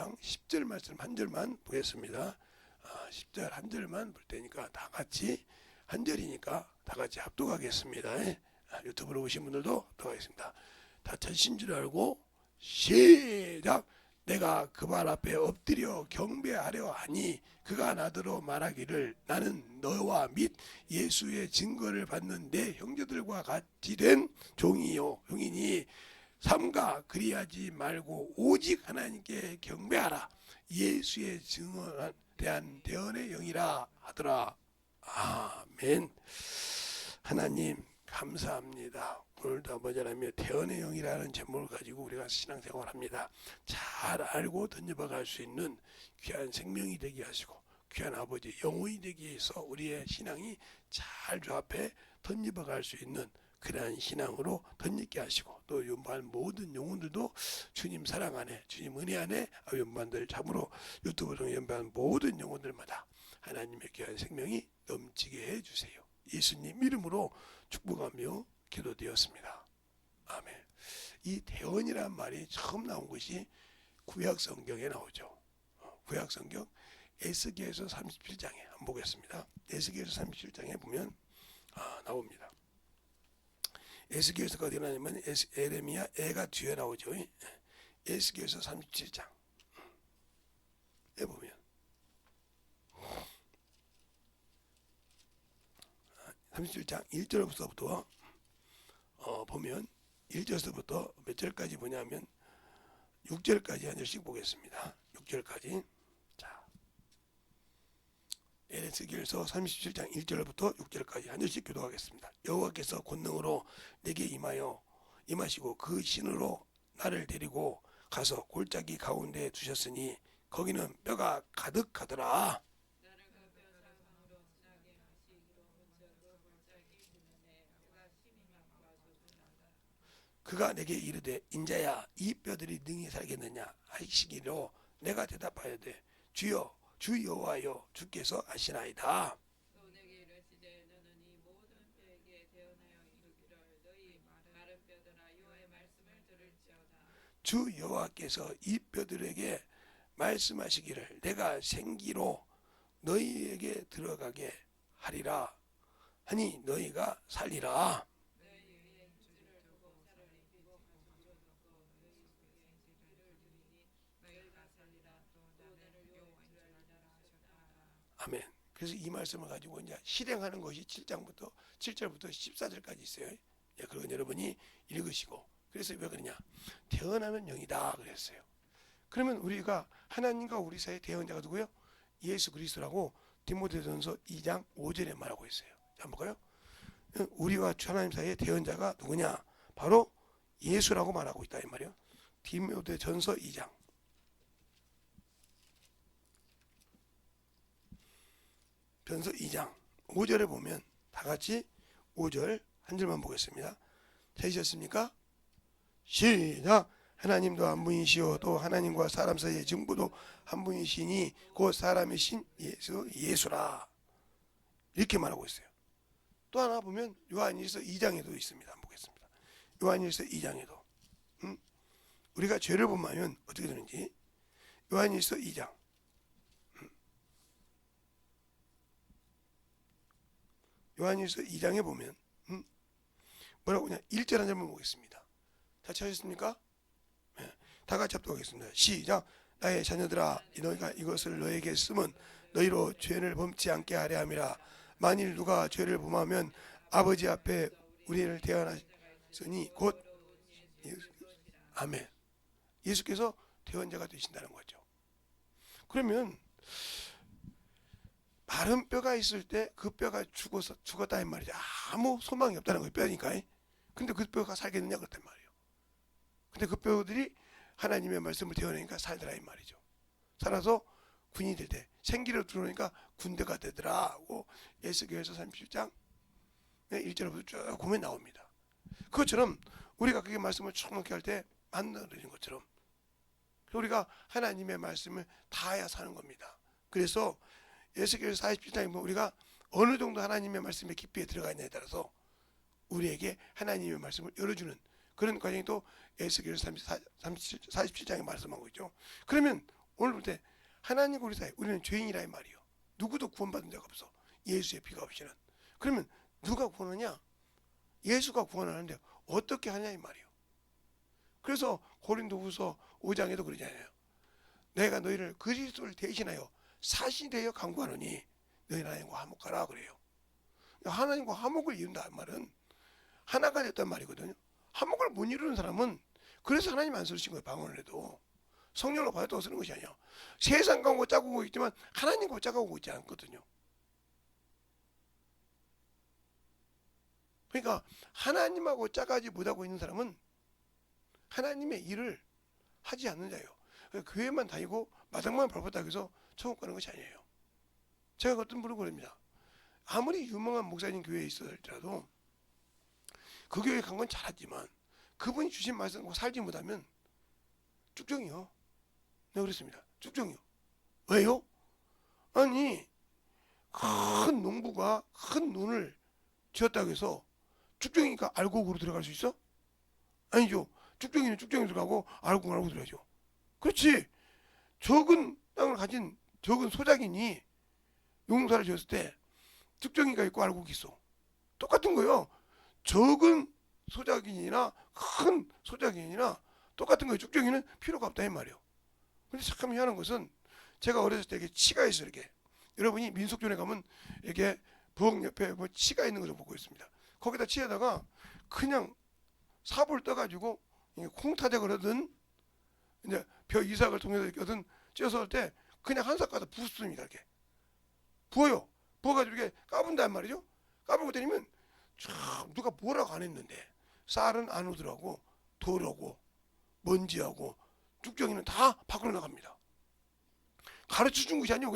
37장 10절 말씀 한 절만 보겠습니다. 10절 한 절만 볼 테니까 다 같이 한 절이니까 다 같이 합독하겠습니다. 유튜브로 오신 분들도 합독하겠습니다. 다 찾으신 줄 알고 시작. 내가 그 발 앞에 엎드려 경배하려 하니 그가 나더러 말하기를 나는 너와 및 예수의 증거를 받는 내 형제들과 같이 된 종이요 종이니 삼가 그리하지 말고 오직 하나님께 경배하라. 예수의 증언에 대한 대언의 영이라 하더라. 아멘. 하나님 감사합니다. 오늘도 아버지 하나님의 대언의 영이라는 제목을 가지고 우리가 신앙생활합니다. 잘 알고 던져박을 수 있는 귀한 생명이 되게 하시고 귀한 아버지 영혼이 되기 위해서 우리의 신앙이 잘 조합해 던져박을 수 있는 그러한 신앙으로 던지게 하시고 또 연구한 모든 영혼들도 주님 사랑 안에 주님 은혜 안에 연구한들 참으로 유튜브 중에 연구한 모든 영혼들마다 하나님의 귀한 생명이 넘치게 해주세요. 예수님 이름으로 축복하며 기도되었습니다. 아멘. 이 대언이란 말이 처음 나온 것이 구약 성경에 나오죠. 구약 성경 에스겔서 37장에 한번 보겠습니다. 에스겔서 37장에 보면 나옵니다. 에스겔서가 어디 나냐면 에레미야 애가 뒤에 나오죠. 에스겔서 37장에 보면 37장 1절부터 보면 1절부터 몇 절까지 보냐면 6절까지 한 절씩 보겠습니다. 6절까지. 자, 에스겔서 37장 1절부터 6절까지 한 절씩 교독하겠습니다. 여호와께서 권능으로 내게 임하시고 그 신으로 나를 데리고 가서 골짜기 가운데 두셨으니 거기는 뼈가 가득하더라. 그가 내게 이르되 인자야 이 뼈들이 능히 살겠느냐 하시기로 내가 대답하여되 주여 주 여호와여 주께서 아시나이다. 또 내게 이르시되 너는 이 모든 뼈에게 대언하여 이르기를 너희 마른 뼈들아 여호와의 말씀을 들을지어다. 주 여호와께서 이 뼈들에게 말씀하시기를 내가 생기로 너희에게 들어가게 하리라 하니 너희가 살리라. 아멘. 그래서 이 말씀을 가지고 이제 실행하는 것이 7절부터 14절까지 있어요. 그건 여러분이 읽으시고 그래서 왜 그러냐? 대언하는 영이다 그랬어요. 그러면 우리가 하나님과 우리 사이의 대언자가 누구예요? 예수 그리스도라고 디모데전서 2장 5절에 말하고 있어요. 자, 한번 볼까요? 우리와 하나님 사이의 대언자가 누구냐? 바로 예수라고 말하고 있다 이 말이에요. 디모데전서 2장 5절에 보면 다 같이 5절 한 절만 보겠습니다. 찾으셨습니까? 시작. 하나님도 한 분이시오 또 하나님과 사람 사이의 증거도 한 분이시니 곧 사람이신 예수라 이렇게 말하고 있어요. 또 하나 보면 요한일서 2장에도 있습니다. 한번 보겠습니다. 요한일서 2장에도 우리가 죄를 범하면 어떻게 되는지 요한일서 2장 요한일서 2장에 보면 뭐라고 하냐 1절 한 절만 보겠습니다. 다 찾으셨습니까? 네. 다 같이 합독하겠습니다. 시작. 나의 자녀들아 너희가 이것을 너에게 쓰면 너희로 죄를 범치 않게 하려 함이라. 만일 누가 죄를 범하면 아버지 앞에 우리를 대언하시니 곧 아멘. 예수께서 대언자가 되신다는 거죠. 그러면 마른 뼈가 있을 때 그 뼈가 죽었다 이 말이죠. 아무 소망이 없다는 거예요. 뼈니까. 근데 그 뼈가 살겠느냐 그랬단 말이에요. 근데 그 뼈들이 하나님의 말씀을 대언하니까 살더라 이 말이죠. 살아서 군인이 될 때 생기로 들어오니까 군대가 되더라 하고 에스겔서 37장 1절부터 쭉 보면 나옵니다. 그것처럼 우리가 그게 말씀을 충만하게 할 때 만나는 것처럼 우리가 하나님의 말씀을 다해야 사는 겁니다. 그래서 에스겔서 47장에 보면 우리가 어느 정도 하나님의 말씀에 깊이에 들어가 있냐에 따라서 우리에게 하나님의 말씀을 열어주는 그런 과정이 또 에스겔서 47장에 말씀하고 있죠. 그러면 오늘 볼 때 하나님과 우리 사이 우리는 죄인이라 이 말이요. 누구도 구원받은 자가 없어. 예수의 피가 없이는. 그러면 누가 구원하냐? 예수가 구원하는데 어떻게 하냐 이 말이요. 그래서 고린도후서 5장에도 그러잖아요. 내가 너희를 그리스도를 대신하여 사신이 되어 간구하노니 너희 하나님과 화목하라 그래요. 하나님과 화목을 이룬다는 말은 하나가 됐단 말이거든요. 화목을 못 이루는 사람은 그래서 하나님 안 쓰신 거예요. 방언을 해도 성령으로 받았다고 쓰는 것이 아니야. 세상 가고 짜고 있지만 하나님과 짜고 있지 않거든요. 그러니까 하나님하고 짜가지 못하고 있는 사람은 하나님의 일을 하지 않는 자예요. 교회만 다니고 마당만 밟았다고 해서 천국 가는 것이 아니에요. 제가 어떤 분을 그럽니다. 아무리 유명한 목사님 교회에 있어도 그 교회 간 건 잘하지만 그분이 주신 말씀과 살지 못하면 쭉정이요. 네, 그렇습니다. 쭉정이요. 왜요? 아니 큰 농부가 큰 눈을 지었다고 해서 쭉정이니까 알곡으로 들어갈 수 있어? 아니죠. 쭉정이는 쭉정이 들어가고 알곡은 들어가죠. 그렇지. 적은 땅을 가진 적은 소작인이 용사를 지었을 때 쭉정이가 있고 알곡이 있어. 똑같은 거예요. 적은 소작인이나 큰 소작인이나 똑같은 거예요. 쭉정이는 필요가 없다 이 말이에요. 근데 참 희한한 것은 제가 어렸을 때 이렇게 치가 있어요. 이렇게 여러분이 민속촌에 가면 이렇게 부엌 옆에 뭐 치가 있는 것을 보고 있습니다. 거기다 치에다가 그냥 삽을 떠가지고 콩타대 그러든 이제 벼 이삭을 통해서 이렇게 쪄서 할 때 그냥 한 삽 가서 붓습니다. 이렇게 부어요. 부어가지고 이렇게 까분단 말이죠. 까불고 다니면 참 누가 뭐라고 안 했는데 쌀은 안 오더라고 돌하고 먼지하고 쭉정이는 다 밖으로 나갑니다. 가르쳐 준 것이 아니고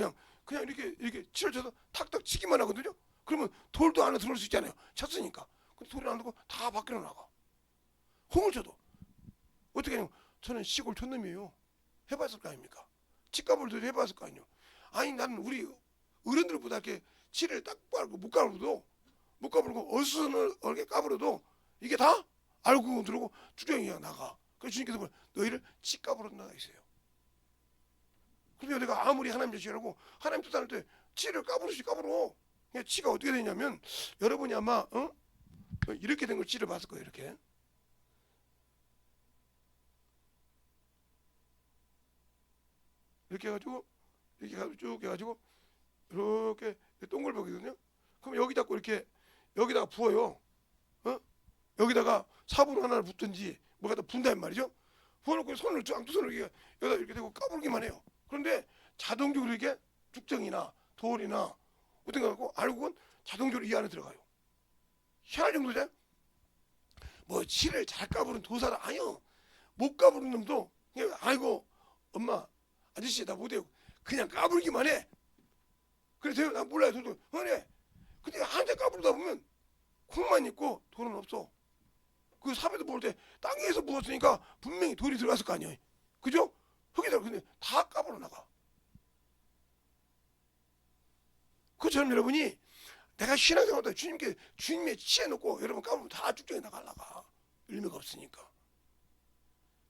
그냥 이렇게 치를 쳐서 탁탁 치기만 하거든요. 그러면 돌도 안에 들어올 수 있잖아요. 쳤으니까. 근데 돌이 안 들고 다 밖으로 나가. 홍을 쳐도 어떻게 하냐면 저는 시골 촌놈이에요. 해봤을 거 아닙니까? 치가불도 해봤을 거 아니에요. 아니 나는 우리 어른들보다 이렇게 치를 딱 빨고 못 까불고 어수선하게 까불어도 이게 다 알고 들어오고 쭉정이가 나가. 그래서 주님께서 뭐 너희를 치 까불었나 했어요. 그러면 내가 아무리 하나님 자식이라고 하나님 뜻 안할 때 치를 까불으시 까불어. 그냥 치가 어떻게 되냐면 여러분이 아마 이렇게 된 걸 치를 봤을 거예요. 이렇게 해가지고 쭉 해가지고 이렇게 동글벽이거든요. 그럼 여기 잡고 이렇게 여기다가 부어요. 여기다가 삽으로 하나를 붓든지 뭐 갖다 분다는 말이죠. 부어놓고 손을 두 손을 이렇게 대고 까불기만 해요. 그런데 자동적으로 이렇게 쭉정이나 돌이나 어떤 거 갖고 알고는 자동적으로 이 안에 들어가요. 희한할 정도죠. 뭐 실을 잘 까부는 도사도 아니요. 못 까부는 놈도 그냥 아이고 엄마 아저씨 나 못해요. 그냥 까불기만 해. 그래서 나 몰라요. 돌도 그래. 근데 한대 까불다 보면 콩만 있고 돌은 없어. 그 삽에도 부을 때 땅에서 부었으니까 분명히 돌이 들어갔을 거 아니에요. 그죠? 흙에다 근데 다 까불어 나가. 그처럼 여러분이 내가 신앙생활하다 주님의 치에 놓고 여러분 까불면 다 쭉정이 나가려가. 의미가 없으니까.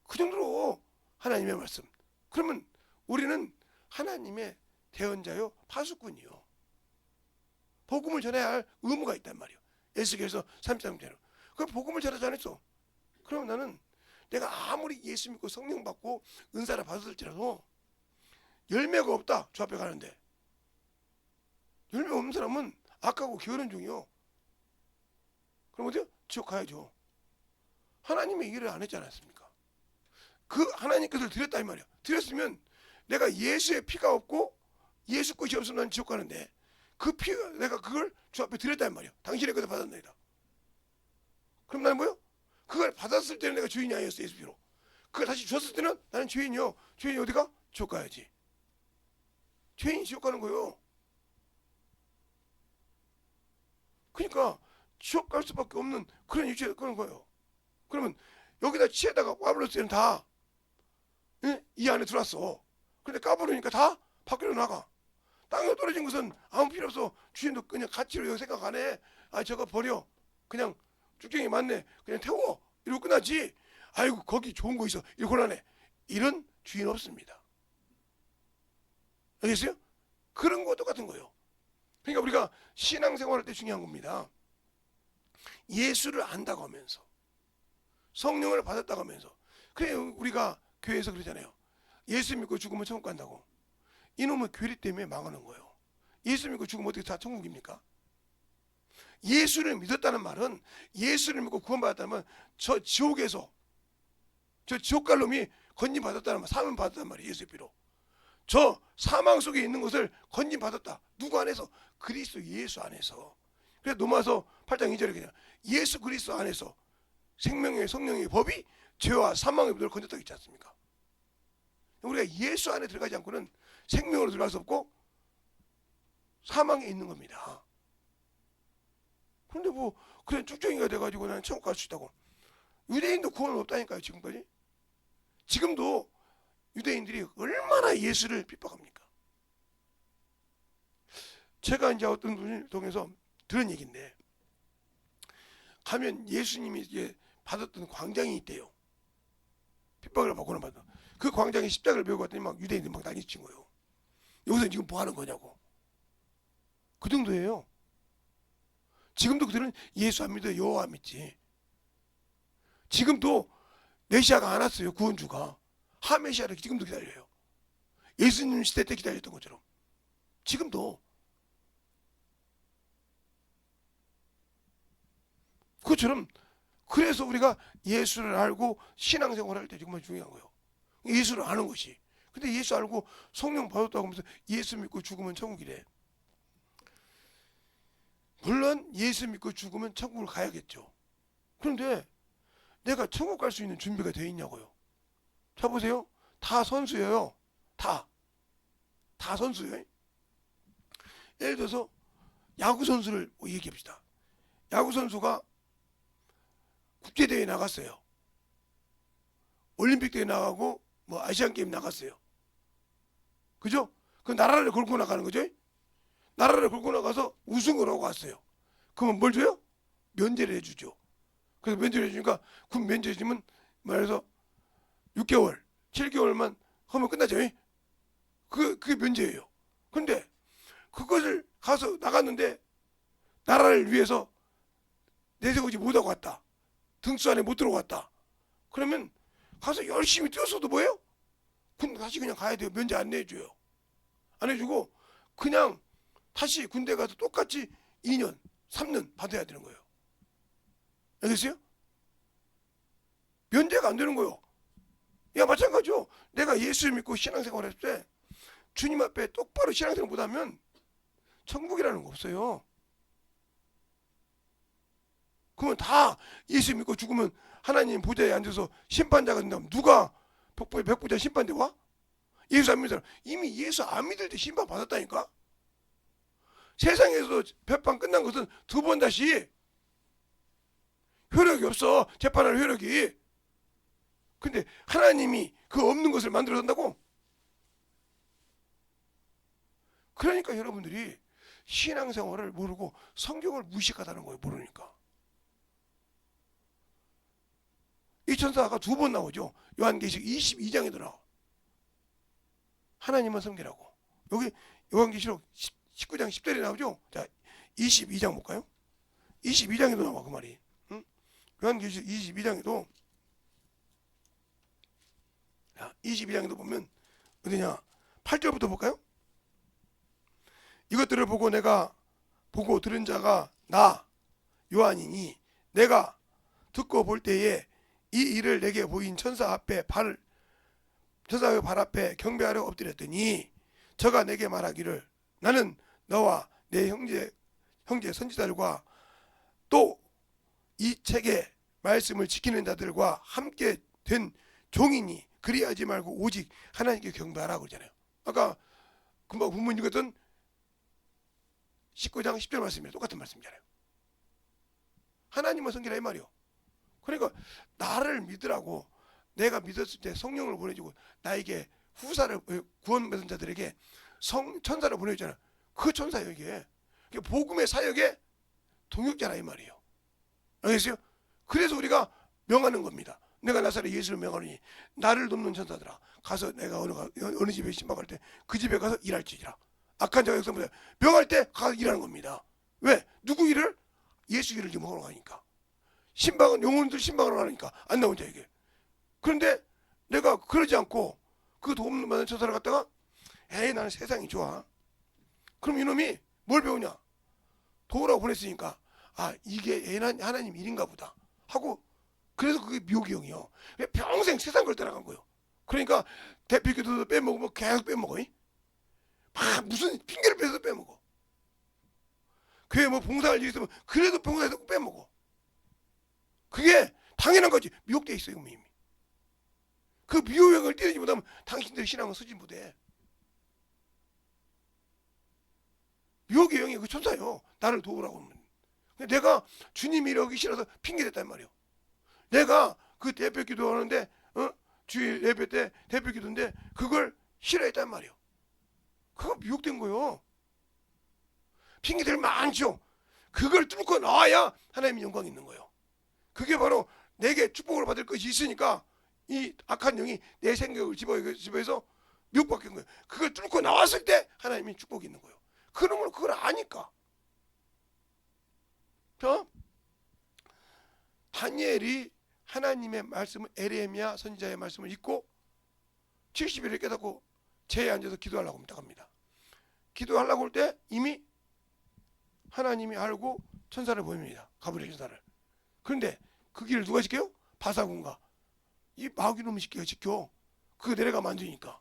그 정도로 하나님의 말씀. 그러면 우리는 하나님의 대언자요 파수꾼이요. 복음을 전해야 할 의무가 있단 말이에요. 에스겔서 33절로. 그 복음을 전하지 않았어. 그러면 나는 내가 아무리 예수 믿고 성령 받고 은사를 받았을지라도 열매가 없다. 주 앞에 가는데. 열매 없는 사람은 악하고 게으른 중이요. 그럼 어때요? 지옥 가야죠. 하나님의 일을 안 했지 않았습니까? 그 하나님 것을 드렸다 이 말이야. 드렸으면 내가 예수의 피가 없고 예수 것이 없으면 난 지옥 가는데 그 피가 내가 그걸 주 앞에 드렸다 이 말이야. 당신의 것을 받았나이다. 그럼 나는 뭐요? 그걸 받았을 때는 내가 죄인이 아니었어. 예수 피로. 그걸 다시 줬을 때는 나는 죄인이요. 죄인이 어디가? 지옥 가야지. 죄인이 지옥 가는 거예요. 그러니까 지옥 갈 수밖에 없는 그런 위치에 그런 거예요. 그러면 여기다 치에다가 까불었을 때는 다 이 안에 들어왔어. 근데 까불으니까 다 밖으로 나가. 땅에 떨어진 것은 아무 필요 없어. 주인도 그냥 가치로 여기 생각 안 해. 아 저거 버려. 그냥 쭉정이 맞네. 그냥 태워. 이러고 끝나지. 아이고 거기 좋은 거 있어. 이러고 곤란해. 이런 주인 없습니다. 알겠어요? 그런 거 똑같은 거예요. 그러니까 우리가 신앙생활할 때 중요한 겁니다. 예수를 안다고 하면서 성령을 받았다고 하면서 그래 우리가 교회에서 그러잖아요. 예수 믿고 죽으면 천국 간다고. 이놈의 교리 때문에 망하는 거예요. 예수 믿고 죽으면 어떻게 다 천국입니까? 예수를 믿었다는 말은 예수를 믿고 구원받았다는 저 지옥에서 저 지옥갈 놈이 건진받았다는 말, 사면 받았단 말이에요. 예수의 피로. 저 사망 속에 있는 것을 건진받았다. 누구 안에서? 그리스도 예수 안에서. 그래서 로마서 8장 2절에 그냥 예수 그리스도 안에서 생명의 성령의 법이 죄와 사망의 법을 건졌다고 했지 않습니까? 우리가 예수 안에 들어가지 않고는 생명으로 들어갈 수 없고 사망에 있는 겁니다. 그런데 뭐 그냥 쭉정이가 돼가지고 나는 천국 갈 수 있다고. 유대인도 구원은 없다니까요. 지금까지. 지금도 유대인들이 얼마나 예수를 핍박합니까? 제가 이제 어떤 분을 통해서 들은 얘기인데 가면 예수님이 이제 받았던 광장이 있대요. 핍박을 받고는 받아. 그 광장에 십자가를 메고 갔더니 막 유대인들이 막 난리친 거예요. 여기서 지금 뭐 하는 거냐고. 그 정도예요. 지금도 그들은 예수 안 믿어요. 여호와 안 믿지. 지금도 메시아가 안 왔어요. 구원주가. 하메시아를 지금도 기다려요. 예수님 시대 때 기다렸던 것처럼. 지금도. 그것처럼 그래서 우리가 예수를 알고 신앙생활을 할 때 정말 중요한 거예요. 예수를 아는 것이. 근데 예수 알고 성령 받았다고 하면서 예수 믿고 죽으면 천국이래. 물론 예수 믿고 죽으면 천국을 가야겠죠. 그런데 내가 천국 갈 수 있는 준비가 되어 있냐고요. 자 보세요. 다 선수예요. 다 선수예요. 예를 들어서 야구 선수를 얘기해 봅시다. 야구 선수가 국제대회에 나갔어요. 올림픽 대회 나가고 뭐 아시안 게임 나갔어요. 그죠? 그 나라를 걸고 나가는 거죠. 나라를 걸고 나가서 우승을 하고 왔어요. 그러면 뭘 줘요? 면제를 해주죠. 그래서 면제를 해주니까 군 면제 주면 말해서 6개월, 7개월만 하면 끝나죠. 그게 면제예요. 근데 그것을 가서 나갔는데 나라를 위해서 내세우지 못하고 왔다. 등수 안에 못 들어갔다. 그러면 가서 열심히 뛰었어도 뭐예요? 군대 다시 그냥 가야 돼요. 면제 안 내줘요. 안 해주고 그냥 다시 군대 가서 똑같이 2년, 3년 받아야 되는 거예요. 알겠어요? 면제가 안 되는 거예요. 야 마찬가지죠. 내가 예수 믿고 신앙생활 했을 때 주님 앞에 똑바로 신앙생활 못하면 천국이라는 거 없어요. 그러면 다 예수 믿고 죽으면 하나님 보좌에 앉아서 심판자가 된다면 누가 백보자 심판대 와? 예수 안 믿는 사람 이미 예수 안 믿을 때 심판 받았다니까. 세상에서 배판 끝난 것은 2번 다시 효력이 없어. 재판할 효력이. 근데 하나님이 그 없는 것을 만들어 산다고? 그러니까 여러분들이 신앙생활을 모르고 성경을 무식하다는 거예요. 모르니까. 이 천사가 2번 나오죠. 요한계시록 22장에도 나와. 하나님만 섬기라고. 여기 요한계시록 19장 10절에 나오죠. 자, 22장 볼까요? 22장에도 나와 그 말이. 응? 요한계시록 22장에도 22장에도 보면 어디냐? 8절부터 볼까요? 이것들을 보고 내가 보고 들은 자가 나 요한이니 내가 듣고 볼 때에 이 일을 내게 보인 천사의 발 앞에 경배하려 엎드렸더니 저가 내게 말하기를 나는 너와 내 형제 선지자들과 또 이 책의 말씀을 지키는 자들과 함께 된 종이니 그리하지 말고 오직 하나님께 경배하라고 그러잖아요. 아까 금방 본문 읽었던 19장 10절 말씀이에요. 똑같은 말씀이잖아요. 하나님만 섬기라 이 말이요. 그러니까 나를 믿으라고 내가 믿었을 때 성령을 보내주고 나에게 후사를 구원받은 자들에게 천사를 보내주잖아. 그 천사예요 이게. 복음의 사역의 동역자라 이 말이에요. 알겠어요? 그래서 우리가 명하는 겁니다. 내가 나사렛 예수를 명하노니 나를 돕는 천사들아 가서 내가 어느 집에 신방할 때 그 집에 가서 일할지니라. 악한 자가 역사보다 명할 때 가서 일하는 겁니다. 왜? 누구 일을? 예수 일을 지금 하러 가니까. 신방은 영혼들 신방을 하니까 안 나온 자에게. 그런데 내가 그러지 않고 그 도움 받는 천사를 갖다가 에이 나는 세상이 좋아. 그럼 이놈이 뭘 배우냐? 도우라고 보냈으니까 아 이게 하나님 일인가 보다 하고 그래서 그게 미혹이형이요. 평생 세상 걸 따라간 거예요. 그러니까 대표기도도 빼먹으면 계속 빼먹어. 막 무슨 핑계를 빼서 빼먹어. 교회 뭐 봉사할 일이 있으면 그래도 봉사해서 빼먹어. 그게 당연한 거지. 미혹되어 있어요 이미. 그 미혹을 떼지 못하면 당신들의 신앙은 서지 못해. 미혹의 영이 그 천사요. 나를 도우라고 하면. 내가 주님이 이러기 싫어서 핑계댔단 말이에요. 내가 그 대표 기도하는데 주일 예배 때 대표 기도인데 그걸 싫어했단 말이에요. 그거 미혹된 거예요. 핑계들 많죠. 그걸 뚫고 나와야 하나님의 영광이 있는 거예요. 그게 바로 내게 축복을 받을 것이 있으니까 이 악한 영이 내 생각을 집어서 미혹받게 한 거예요. 그걸 뚫고 나왔을 때 하나님의 축복이 있는 거예요. 그러면 그걸 아니까. 다니엘이 하나님의 말씀을 에레미야 선지자의 말씀을 읽고 70일을 깨닫고 제에 앉아서 기도하려고 합니다. 기도하려고 할 때 이미 하나님이 알고 천사를 보입니다. 가브리엘 천사를. 그런데 그 길을 누가 지켜요? 바사군가 이 마귀놈이 지켜. 그거 내려가면 안 되니까.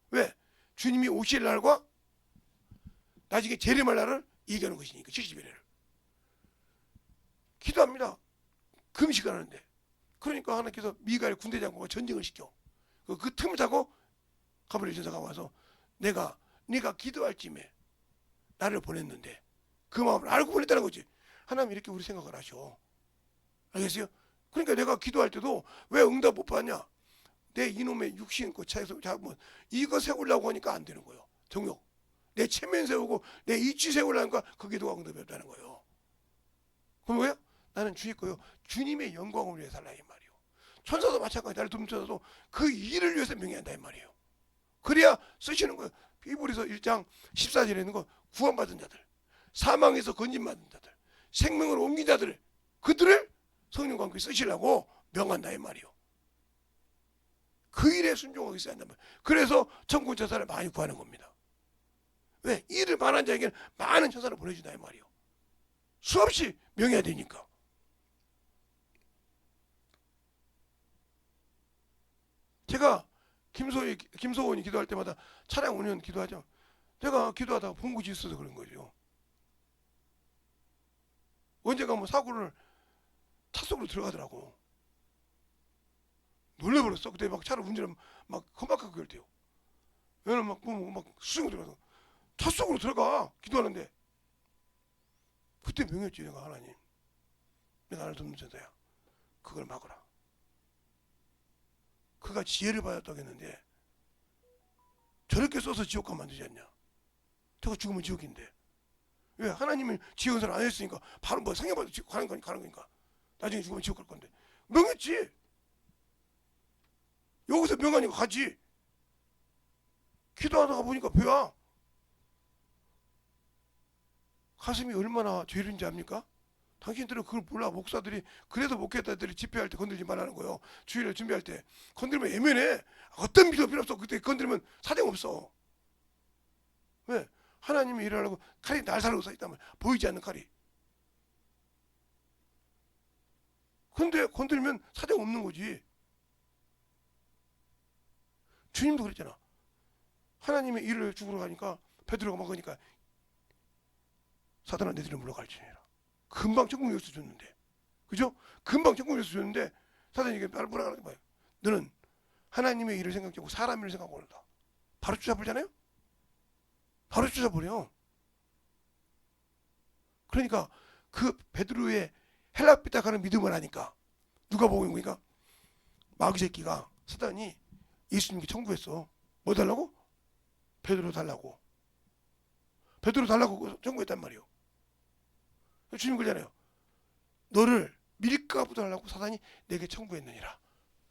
왜? 주님이 오실 날과 나중에 재림할 날을 얘기하는 것이니까 70일을 기도합니다. 금식을 하는데 그러니까 하나님께서 미가엘 군대 장군과 전쟁을 시켜. 그 틈을 타고 가브리엘 천사가 와서 네가 기도할 쯤에 나를 보냈는데 그 마음을 알고 보냈다는 거지. 하나님 이렇게 우리 생각을 하셔. 알겠어요? 그러니까 내가 기도할 때도 왜 응답 못 받냐? 내 이놈의 육신 그 차에서 잡으면 이거 세우려고 하니까 안 되는 거예요. 정욕. 내 체면 세우고 내 이치 세우려니까 그 기도가 응답이 없다는 거예요. 그럼 뭐예요? 나는 주의 거요. 주님의 영광을 위해 살라 이 말이에요. 천사도 마찬가지. 나를 돕는 천사도 그 일을 위해서 명예한다 이 말이에요. 그래야 쓰시는 거예요. 히브리서 1장 14절에 있는 거 구원받은 자들, 사망에서 건진받은 자들, 생명을 옮긴 자들, 그들을 성령과 함께 쓰시려고 명한다 이 말이에요. 그 일에 순종하고 있어야 한단 말이에요. 그래서 천군 천사를 많이 구하는 겁니다. 왜? 일을 많은 자에게는 많은 천사를 보내준다 이 말이에요. 수없이 명해야 되니까. 제가 김소원이 기도할 때마다 차량 운전 기도하죠. 제가 기도하다가 본 것이 있어서 그런 거죠. 언젠가 뭐 사고를 차 속으로 들어가더라고. 놀래버렸어. 그때 막 차를 운전을 막 험악하게 할 때요. 얘는 막 수중으로 들어가서 차 속으로 들어가 기도하는데 그때 명했지 내가 하나님. 내가 나를 돕는 천사야. 그걸 막으라. 그가 지혜를 받았다고 했는데 저렇게 써서 지옥 가면 안 되지 않냐. 저거 죽으면 지옥인데. 왜? 하나님은 지혜 은사를 안 했으니까 바로 뭐 상해받아 지옥 가는 거니까. 나중에 죽으면 지옥 갈 건데. 명했지. 여기서 명하니까 가지. 기도하다가 보니까 뭐야. 가슴이 얼마나 죄인지 압니까? 당신들은 그걸 몰라. 목사들이 그래서 목회자들이 집회할 때 건들지 말라는 거예요. 주일을 준비할 때 건들면 애매해. 어떤 믿음 필요 없어. 그때 건들면 사정 없어. 왜? 하나님이 일하려고 칼이 날살로 써 있단 말이야. 보이지 않는 칼이. 근데 건들면 사정 없는 거지. 주님도 그랬잖아. 하나님의 일을 죽으러 가니까 베드로가 먹으니까 사단아 내 뒤로 물러갈지니라. 금방 천국 열쇠 줬는데, 그죠? 금방 천국 열쇠 줬는데 사단이 이게 나를 물어가는 거예요. 너는 하나님의 일을 생각하고 사람 일을 생각하고 그런다. 바로 쫓아버리잖아요. 바로 쫓아버려. 그러니까 그 베드로의 헬라피다가는 믿음을 하니까 누가 보고 있는 거니까 마귀 새끼가 사단이 예수님께 청구했어. 뭐 달라고? 베드로 달라고. 베드로 달라고 청구했단 말이에요. 주님 그러잖아요. 너를 밀가부터 하려고 사단이 내게 청구했느니라.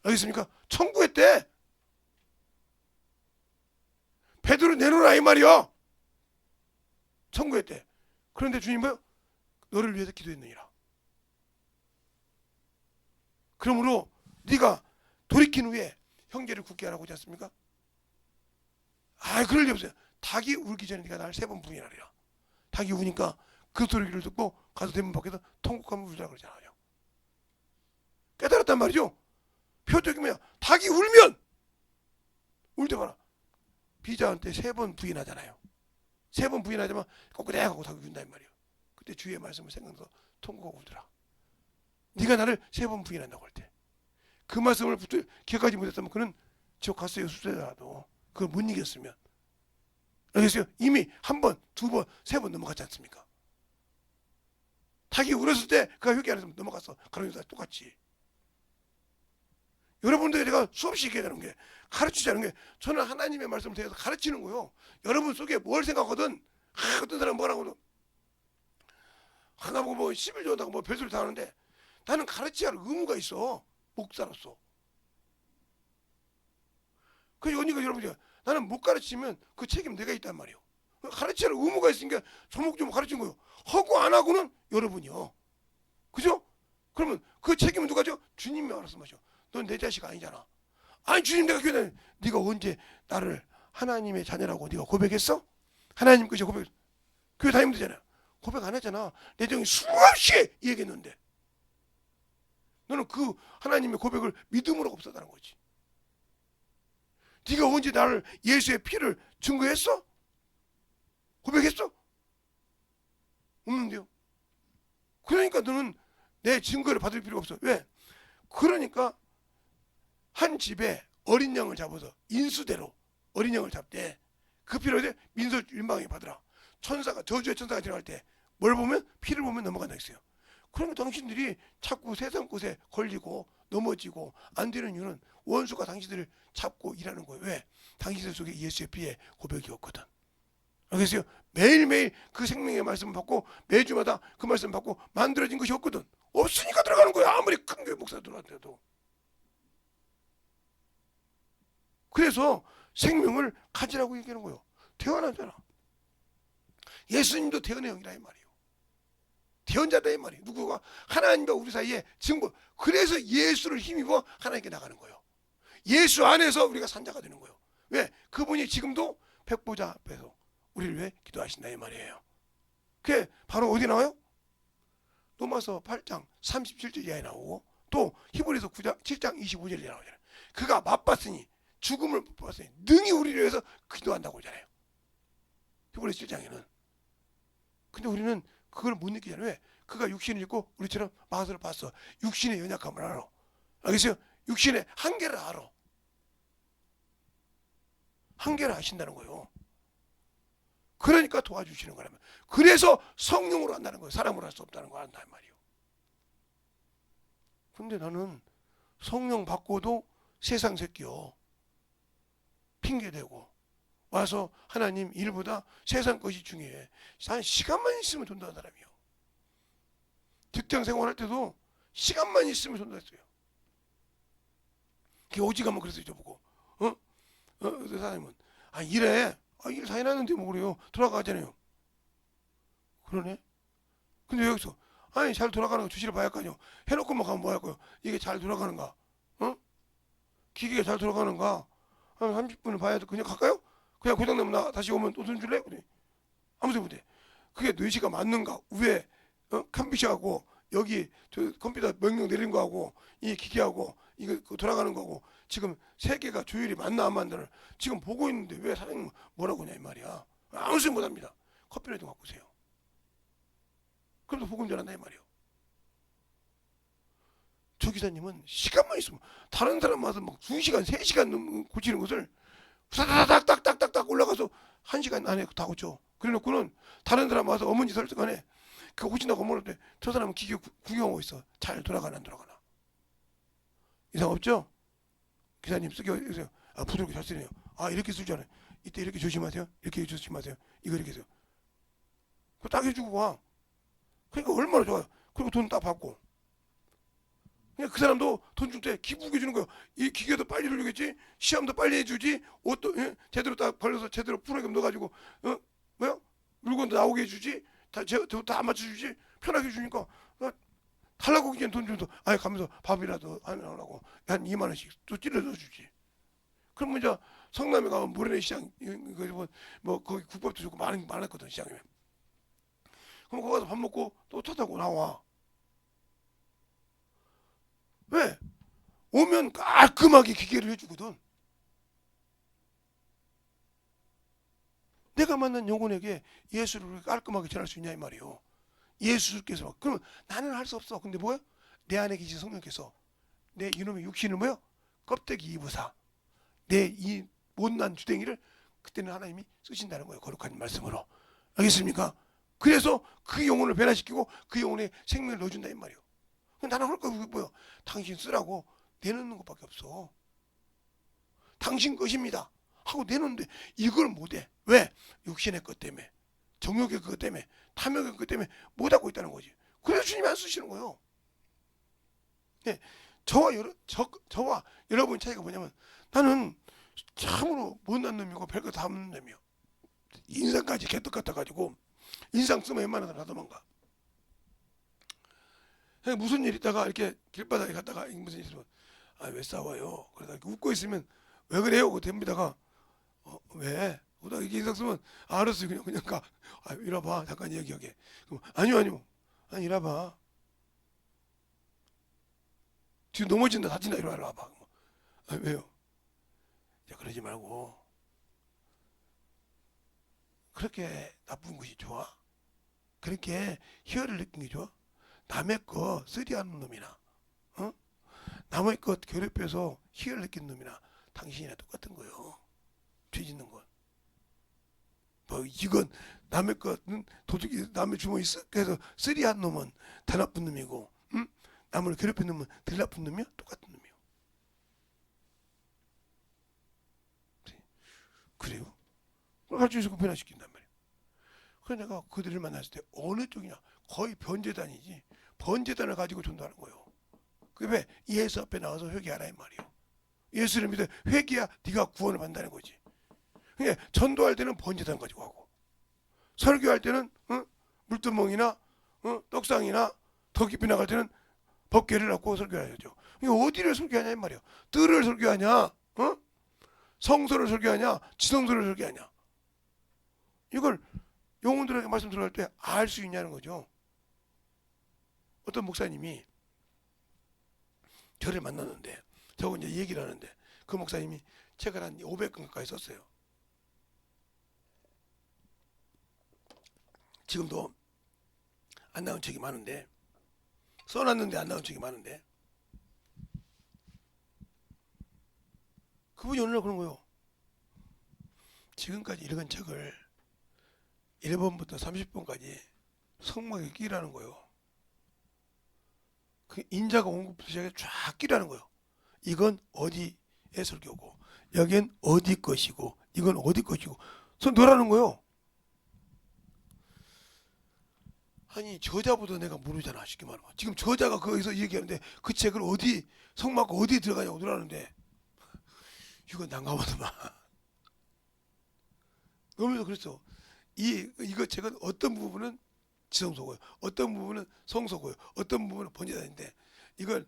알겠습니까? 청구했대. 베드로 내놓으라 이 말이요. 청구했대. 그런데 주님 뭐요? 너를 위해서 기도했느니라. 그러므로 네가 돌이킨 후에 형제를 굳게 하라고 하지 않습니까? 아, 그럴 리 없어요. 닭이 울기 전에 네가 나를 3번 부인하리라. 닭이 우니까 그 소리를 듣고 가서 대문 밖에서 통곡하며 울더라 그러잖아요. 깨달았단 말이죠. 표적이 뭐야? 닭이 울면 울 때 봐라. 비자한테 3번 부인하잖아요. 3번 부인하자면 꼬꾸대 하고 닭이 운다 이 말이에요. 그때 주의 말씀을 생각해서 통곡하고 울더라. 네가 나를 3번 부인한다고 할 때 그 말씀을 기억하지 못했다면 그는 지옥 갔어요. 수세자라도 그걸 못 이겼으면. 알겠어요? 이미 1번, 2번, 3번 넘어갔지 않습니까? 닭이 울었을 때 그가 회개 안 했으면 넘어갔어. 가론유다 똑같이. 여러분들에게 제가 수없이 얘기하는 게, 가르치자는 게, 저는 하나님의 말씀을 대해서 가르치는 거요. 여러분 속에 뭘 생각하든, 어떤 사람 뭐라고도 하나보고 뭐 11조 한다고 뭐 별소리 다 하는데, 나는 가르쳐야 할 의무가 있어. 목사로서. 그래서 언니가 여러분이 나는 못 가르치면 그 책임 내가 있단 말이에요. 가르쳐야 할 의무가 있으니까 조목조목 가르친 거예요. 하고 안 하고는 여러분이요. 그죠? 그러면 그 책임은 누가 져? 주님이 알아서 마셔. 넌 내 자식 아니잖아. 아니 주님 내가 교회 네가 언제 나를 하나님의 자녀라고 네가 고백했어? 하나님께서 고백 교회 다니면 되잖아요. 고백 안 했잖아. 내 정이 수없이 얘기했는데 너는 그 하나님의 고백을 믿음으로 없었다는 거지. 네가 언제 나를 예수의 피를 증거했어? 고백했어? 없는데요. 그러니까 너는 내 증거를 받을 필요가 없어. 왜? 그러니까 한 집에 어린 양을 잡아서 인수대로 어린 양을 잡되 그 피를 어디 민서 윤방에 받으라. 천사가 저주의 천사가 지나갈 때 뭘 보면 피를 보면 넘어간다 했어요. 그러면 당신들이 자꾸 세상 것에 걸리고 넘어지고 안 되는 이유는 원수가 당신들을 잡고 일하는 거예요. 왜? 당신들 속에 예수의 피의 고백이 없거든. 알겠어요? 매일매일 그 생명의 말씀을 받고 매주마다 그 말씀을 받고 만들어진 것이 없거든. 없으니까 들어가는 거야. 아무리 큰 교회 목사 들어왔대도. 그래서 생명을 가지라고 얘기하는 거예요. 태어나잖아. 예수님도 태어의 영이라 이 말이에요. 태어자다 이 말이에요. 누구가 하나님과 우리 사이에 증거. 그래서 예수를 힘입어 하나님께 나가는 거예요. 예수 안에서 우리가 산자가 되는 거예요. 왜? 그분이 지금도 백보자 앞에서 우리를 위해 기도하신다 이 말이에요. 그게 바로 어디 나와요? 로마서 8장 37절 이하에 나오고 또 히브리서 9장 7장 25절에 나오잖아요. 그가 맛봤으니 죽음을 맛봤으니 능히 우리를 위해서 기도한다고 하잖아요. 히브리서 7장에는. 근데 우리는 그걸 못 느끼잖아요. 왜? 그가 육신을 입고 우리처럼 마술을 봤어. 육신의 연약함을 알아. 알겠어요? 육신의 한계를 알아. 한계를 아신다는 거예요. 그러니까 도와주시는 거라면. 그래서 성령으로 한다는 거예요. 사람으로 할 수 없다는 거 한단 말이에요. 근데 나는 성령 받고도 세상 새끼요. 핑계대고 와서 하나님 일보다 세상 것이 중요해. 한 시간만 있으면 돈다는 사람이요. 직장 생활할 때도 시간만 있으면 돈다 했어요. 그게 오지가면 그랬어요. 저보고. 그 사람은 아 일해. 아 일 다 해놨는데 뭐 그래요. 돌아가잖아요. 그러네. 근데 여기서 아니 잘 돌아가는 거 주시를 봐야 할 거 아니요. 해놓고만 가면 뭐 할 거요. 이게 잘 돌아가는가? 기계가 잘 돌아가는가? 한 30분을 봐야 돼. 그냥 갈까요? 그냥 고장나면 나 다시 오면 또 돈 줄래? 그래. 아무 소리 못해. 그게 4시가 맞는가? 위에 컴퓨터하고 여기 저 컴퓨터 명령 내린 거하고 이 기계하고 이거 돌아가는 거고 지금 세 개가 조율이 맞나 안 맞나를 지금 보고 있는데 왜 사장님 뭐라고 하냐 이 말이야. 아무 소리 못합니다. 커피라도 갖고 오세요. 그래도 복음 전한다 이 말이에요. 저 기사님은 시간만 있으면 다른 사람 와서 막 2시간 3시간 고치는 것을 후다닥닥닥닥닥 올라가서 1시간 안에 다 고쳐. 그래놓고는 다른 사람 와서 어머니 설득하네. 그 고친다고 어머니 때 저 사람은 기계 구경하고 있어. 잘 돌아가나 안 돌아가나. 이상 없죠? 기사님 쓰게 해주세요. 아 부드럽게 잘 쓰네요. 아 이렇게 쓸 줄 알아요. 이때 이렇게 조심하세요. 이렇게 조심하세요. 이거 이렇게 해서 그거 딱 해주고 와. 그러니까 얼마나 좋아요. 그리고 돈 딱 받고 그냥 그 사람도 돈 줄 때 기쁘게 주는 거예요. 이 기계도 빨리 돌리겠지, 시험도 빨리 해주지, 옷도 제대로 딱 벌려서 제대로 프로그램 넣어가지고 뭐야 물건도 나오게 해주지, 다 맞춰주지, 편하게 주니까 달라고 그냥 돈 주면서 아예 가면서 밥이라도 하라고 한 2만 원씩 또 찔러서 주지. 그러면 이제 성남에 가면 모래내 시장 뭐 거기 국밥도 좋고 많았거든 시장에. 그럼 거기 가서 밥 먹고 또 차 타고 나와. 왜? 오면 깔끔하게 기계를 해주거든. 내가 만난 영혼에게 예수를 깔끔하게 전할 수 있냐 이 말이요. 예수께서 그러면 나는 할 수 없어. 근데 뭐야? 내 안에 계신 성령께서 내 이놈의 육신을 뭐야? 껍데기 이부사 내 이 못난 주댕이를 그때는 하나님이 쓰신다는 거예요. 거룩한 말씀으로. 알겠습니까? 그래서 그 영혼을 변화시키고 그 영혼에 생명을 넣어준다 이 말이에요. 나는 할 거 뭐야? 당신 쓰라고 내놓는 것밖에 없어. 당신 것입니다 하고 내놓는데 이걸 못해. 왜? 육신의 것 때문에, 정욕의 것 때문에, 탐욕의 것 때문에 못하고 있다는 거지. 그래서 주님이 안 쓰시는 거예요. 네, 저와 여러분의 차이가 뭐냐면 나는 참으로 못난 놈이고 별거 다 없는 놈이요. 인상까지 개떡 같아가지고 인상 쓰면 웬만하면 다 도망가. 무슨 일 있다가 이렇게 길바닥에 갔다가 무슨 일 있으면 왜 싸워요? 그러다 웃고 있으면 왜 그래요? 그거 됩니다가 왜? 그러다 이게 인상 쓰면 알았어요. 그냥 가. 이리 와봐. 잠깐 얘기하게. 그럼 아니요. 아니 이리 와봐. 지금 넘어진다 다친다 이리 와봐. 왜요? 야 그러지 말고 그렇게 나쁜 것이 좋아? 그렇게 희열을 느끼는 게 좋아? 남의 거 쓰리하는 놈이나 남의 것 괴롭혀서 희열을 느끼는 놈이나 당신이나 똑같은 거예요. 죄 짓는 건. 뭐 이건 남의 것은 도둑이 남의 주머니 쓱 해서 쓰리한 놈은 더 나쁜 놈이고 남을 괴롭히는 놈은 덜 나쁜 놈이야? 똑같은 놈이요. 그래요? 그걸 할수 있고 변화시킨단 말이에요. 그래서 내가 그들을 만났을 때 어느 쪽이냐? 거의 번제단이지. 번제단을 가지고 전도하는 거예요. 그 왜? 예수 앞에 나와서 회개하라 이 말이에요. 예수를 믿어 회개야 네가 구원을 받는다는 거지. 그러니까 전도할 때는 번제단 가지고 하고 설교할 때는 물두멍이나 떡상이나 더 깊이 나갈 때는 법궤를 갖고 설교해야죠. 그러니까 어디를 설교하냐 이 말이에요. 뜰을 설교하냐, 성소를 설교하냐, 지성소를 설교하냐. 이걸 영혼들에게 말씀 들어갈 때 알 수 있냐는 거죠. 어떤 목사님이 저를 만났는데 저하고 이제 얘기를 하는데 그 목사님이 책을 한 500권 가까이 썼어요. 지금도 안 나온 책이 많은데 써놨는데 안 나온 책이 많은데 그분이 어느 날 그런 거예요. 지금까지 읽은 책을 1번부터 30번까지 성막에 끼라는 거예요. 그 인자가 온 것부터 시작해 쫙 끼라는 거예요. 이건 어디의 설교고 여긴 어디 것이고 이건 어디 것이고 손 놓으라는 거예요. 아니 저자보다 내가 모르잖아 쉽게 말하면. 지금 저자가 거기서 얘기하는데 그 책을 어디 성막 어디에 들어가냐고 놓으라는데 이건 난감하더만. 그러면서 그랬어. 이거 책은 어떤 부분은 지성소고요, 어떤 부분은 성소고요, 어떤 부분은 번제단인데 이걸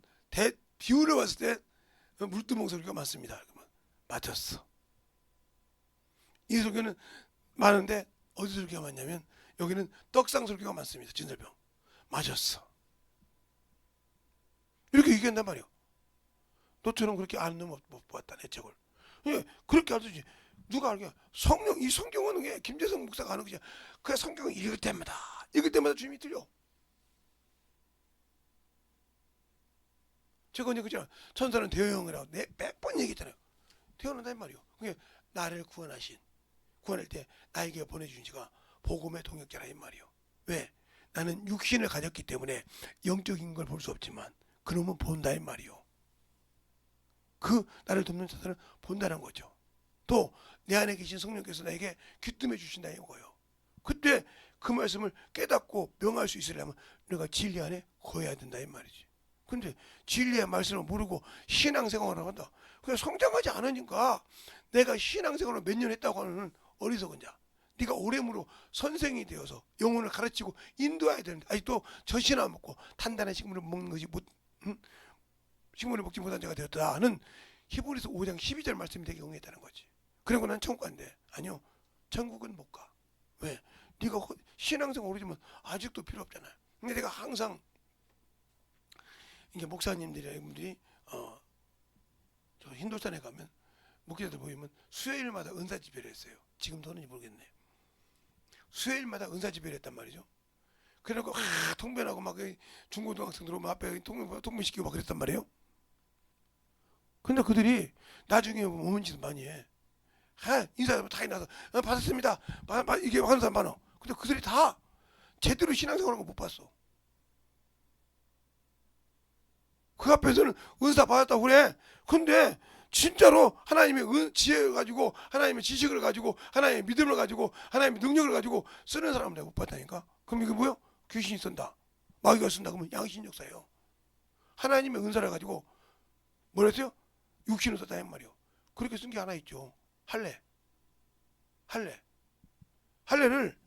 비율을 봤을 때 물두멍 설교가 맞습니다. 그러면 맞췄어. 이 설교는 많은데 어디 설교가 맞냐면 여기는 떡상 설교가 많습니다. 진설병 맞았어. 이렇게 얘기한단 말이에요. 너처럼 그렇게 아는 놈 못 봤다 내 책을. 예, 그렇게 알지. 누가 알게? 성령, 이 성경은 그게 김재성 목사가 하는 거지. 그 성경을 읽을 때마다 주님이 들려. 제가 언제 그잖아. 천사는 대형이라고 몇 번 얘기했잖아요. 태어난단 말이요. 그게 나를 구원할 때 나에게 보내주신 지가 복음의 동역자라 이 말이요. 왜? 나는 육신을 가졌기 때문에 영적인 걸 볼 수 없지만 그놈은 본다 이 말이요. 그 나를 돕는 자들은 본다는 거죠. 또 내 안에 계신 성령께서 나에게 귀뜸해 주신다 이거예요. 그때 그 말씀을 깨닫고 명할 수 있으려면 우리가 진리 안에 거해야 된다 이 말이지. 근데 진리의 말씀을 모르고 신앙생활을 한다. 그냥 성장하지 않으니까 내가 신앙생활을 몇 년 했다고 하는 어리석은 자. 네가 오래무로 선생이 되어서 영혼을 가르치고 인도해야 되는데 아직도 젖이나 먹고 단단한 식물을 먹는 것이 식물을 먹지 못한 자가 되었다는 히브리서 5장 12절 말씀이 되게 응했다는 거지. 그리고 난 천국 간대. 아니요. 천국은 못 가. 왜? 네가 신앙생활 오래지면 아직도 필요 없잖아요. 근데 내가 항상 이게 목사님들이 저 힌두산에 가면 목회자들 보이면 수요일마다 은사 집회를 했어요. 지금도 하는지 모르겠네. 수요일마다 은사 집회를 했단 말이죠. 그래갖고 통변하고 막 중고등학생들 오면 앞에 통변시키고 막 그랬단 말이에요. 근데 그들이 나중에 오는 짓 많이 해. 인사하면 다 일어나서 받았습니다. 이게 하는 사람 많아. 근데 그들이 다 제대로 신앙생활한 거 못 봤어. 그 앞에서는 은사 받았다고 그래. 근데 진짜로 하나님의 지혜를 가지고 하나님의 지식을 가지고 하나님의 믿음을 가지고 하나님의 능력을 가지고 쓰는 사람을 내가 못 봤다니까. 그럼 이게 뭐야? 귀신이 쓴다. 마귀가 쓴다. 그러면 양신 역사예요. 하나님의 은사를 가지고 뭐랬어요? 육신을 썼다 는 말이요. 그렇게 쓴 게 하나 있죠. 할례를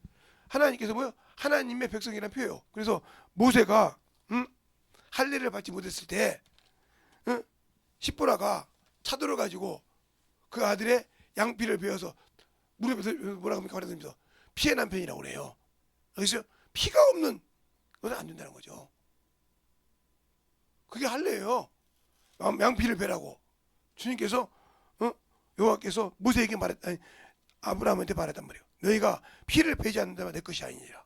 하나님께서 뭐요? 하나님의 백성이라는 표예요. 그래서 모세가 할례를 받지 못했을 때 십보라가 차도를 가지고 그 아들의 양피를 베어서 무릎에서 뭐라고 합니까? 말하면서 피의 남편이라고 그래요. 그래서 피가 없는 것은 안 된다는 거죠. 그게 할례예요. 양피를 베라고 주님께서 여호와께서 모세에게 아브라함한테 말했단 말이에요. 너희가 피를 베지 않는다면 내 것이 아니니라.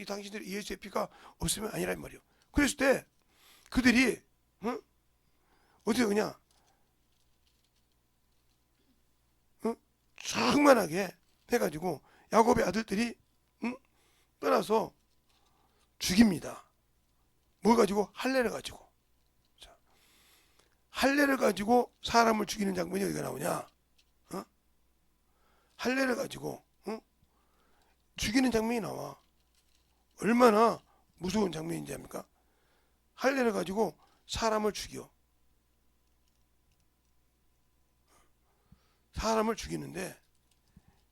당신들이 예수의 피가 없으면 아니란 말이에요. 그랬을 때 그들이 어떻게 그냥 충만하게 해가지고 야곱의 아들들이 떠나서 죽입니다. 뭘 가지고? 할례를 가지고. 자, 할례를 가지고 사람을 죽이는 장면이 어디가 나오냐? 할례를 가지고 죽이는 장면이 나와. 얼마나 무서운 장면인지 압니까? 할례를 가지고 사람을 죽여. 사람을 죽이는데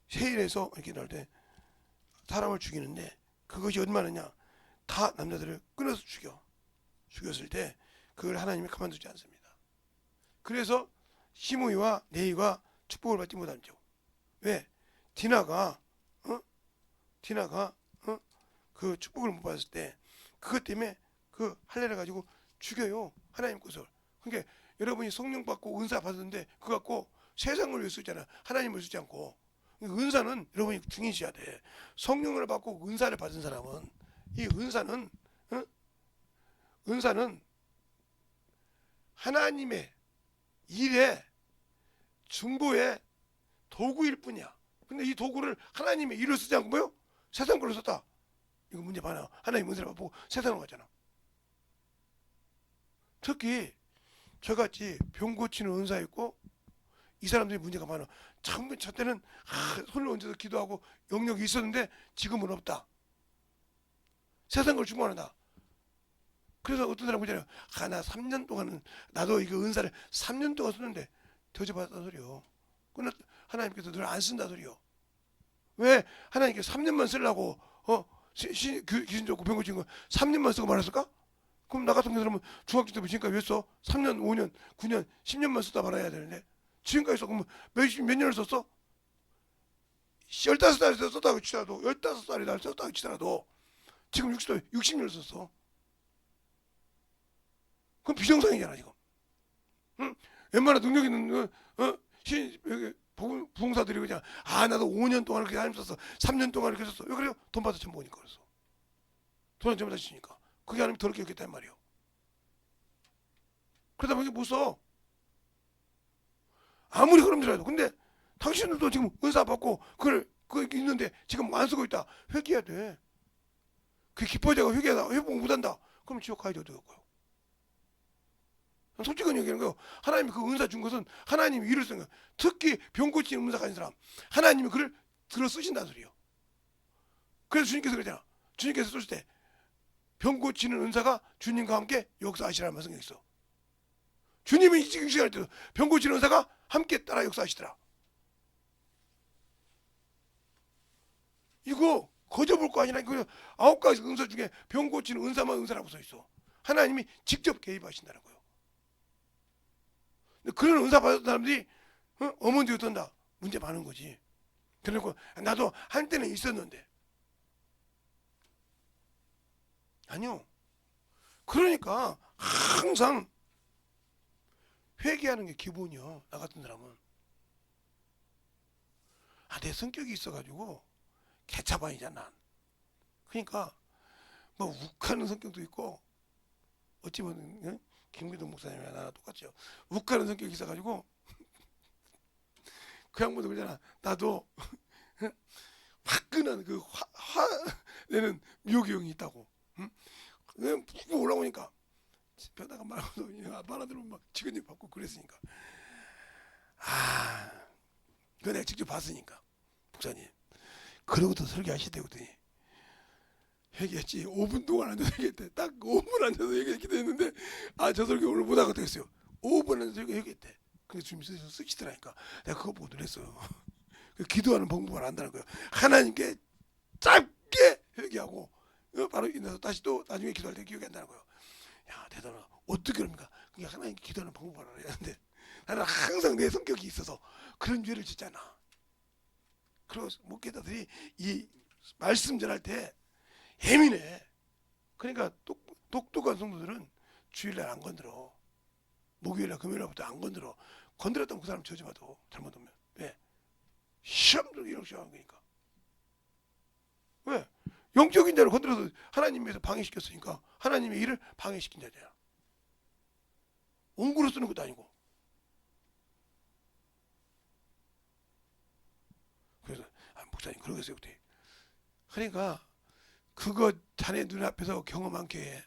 세일에서 이렇게 나올 때 사람을 죽이는데 그것이 얼마나냐? 다 남자들을 끊어서 죽였을 때 그걸 하나님이 가만두지 않습니다. 그래서 시므이와 레위가 축복을 받지 못하죠. 왜? 디나가 그 축복을 못 받았을 때 그것 때문에 그 할례를 가지고 죽여요. 하나님 것을. 그러니까 여러분이 성령 받고 은사 받았는데 그거 갖고 세상을 위해 쓰잖아. 하나님을 쓰지 않고. 은사는 여러분이 중요시해야 돼. 성령을 받고 은사를 받은 사람은 이 은사는 하나님의 일에 중보의 도구일 뿐이야. 근데 이 도구를 하나님의 일을 쓰지 않고 뭐요? 세상 걸로 썼다. 이거 문제 많아. 하나님 은사를 받고 세상으로 가잖아. 특히 저같이 병 고치는 은사 있고 이 사람들이 문제가 많아. 참, 저 때는 손을 얹어서 기도하고 영역이 있었는데 지금은 없다. 세상 걸 충만하다. 그래서 어떤 사람 보잖아요. 나 3년 동안은 나도 이거 은사를 3년 동안 썼는데 더접받았단 소리요. 그러나 하나님께서 늘 안 쓴다 소리요. 왜 하나님께서 3년만 쓰려고 귀신 좋고 병 고친 거 3년만 쓰고 말았을까? 그럼 나 같은 사람은 중학교 때부터 지금까지 왜 써? 3년, 5년, 9년, 10년만 쓰다 말아야 되는데 지금까지 써. 그러면 몇 년을 썼어? 15살에 썼다고 치더라도 15살에 날 썼다고 치더라도 지금 60년을 썼어. 그럼 비정상이잖아 지금. 응? 웬만한 능력 있는 부흥사들이 그냥 나도 5년 동안 이렇게 하나님 썼어. 3년 동안 이렇게 썼어. 왜 그래요? 돈 받아 처먹으니까 그랬어. 돈을 좀 다치니까. 그게 하나님 더럽게 했겠단 말이에요. 그러다 보니까 못 써. 아무리 그럼더라도. 근데 당신들도 지금 은사 받고 그거 있는데 지금 안 쓰고 있다. 회개해야 돼. 그 기뻐자가 회개하다 회복 못한다. 그럼 지옥 가야지 어떻게 할 거예요? 솔직한 얘기하는 거예요. 하나님이 그 은사 준 것은 하나님이 일을 쓴 거예요. 특히 병 고치는 은사 가진 사람 하나님이 그를 들어 쓰신다는 소리예요. 그래서 주님께서 그러잖아. 주님께서 쏘실 때 병 고치는 은사가 주님과 함께 역사하시라는 말씀이 있어. 주님은 이 시간에 병 고치는 은사가 함께 따라 역사하시더라. 이거 거저 볼 거 아니라 그 9가지 은사 중에 병 고치는 은사만 은사라고 써 있어. 하나님이 직접 개입하신다는 거예요. 근데 그런 은사 받은 사람들이 어머니 어떤다? 문제 많은 거지. 그러고 나도 한때는 있었는데. 아니요. 그러니까 항상 회개하는 게 기본이야. 나 같은 사람은. 내 성격이 있어가지고 개차반이잖아. 난. 그러니까 뭐 욱하는 성격도 있고 어찌 보면 김기동 목사님이랑 나랑 똑같죠. 욱하는 성격이 있어가지고 그 양반도 그러잖아. 나도 화끈한 그 내는 묘기형이 있다고. 응? 그냥 푹 올라오니까 벼다가 말하고도 말하들면 막 지근지 받고 그랬으니까. 그거 내가 직접 봤으니까. 목사님. 그러고도 설교하시대고 더니 얘기했지. 5분 동안 앉아서 얘기했대. 딱 5분 앉아서 얘기했기도 했는데 저 설교 오늘 못하고 됐어요. 5분 앉아서 얘기했대. 그래서 주님이 쓰시더라니까. 내가 그거 보고 놀랬어요. 기도하는 방법을 안다는 거예요. 하나님께 짧게 회개하고 바로 인해서 다시 또 나중에 기도할 때 기억이 안 나는 거예요. 야 대단하다. 어떻게 그럽니까? 그게 하나님께 기도하는 방법을 알아야 하는데 나는 항상 내 성격이 있어서 그런 죄를 짓잖아. 그리고 목회자들이 이 말씀 전할 때 예민해. 그러니까 똑똑한 성도들은 주일날 안 건드려. 목요일날 금요일날부터 안 건드려. 건드렸다면 그 사람 저주받아. 잘못하면. 왜? 시험도 이렇게 시험한 거니까. 왜? 영적인 자를 건드려서 하나님에서 방해시켰으니까 하나님의 일을 방해시킨 자잖아. 옹구로 쓰는 것도 아니고. 그래서 목사님 그러겠어요. 그때. 그러니까 그거 자네 눈앞에서 경험한 게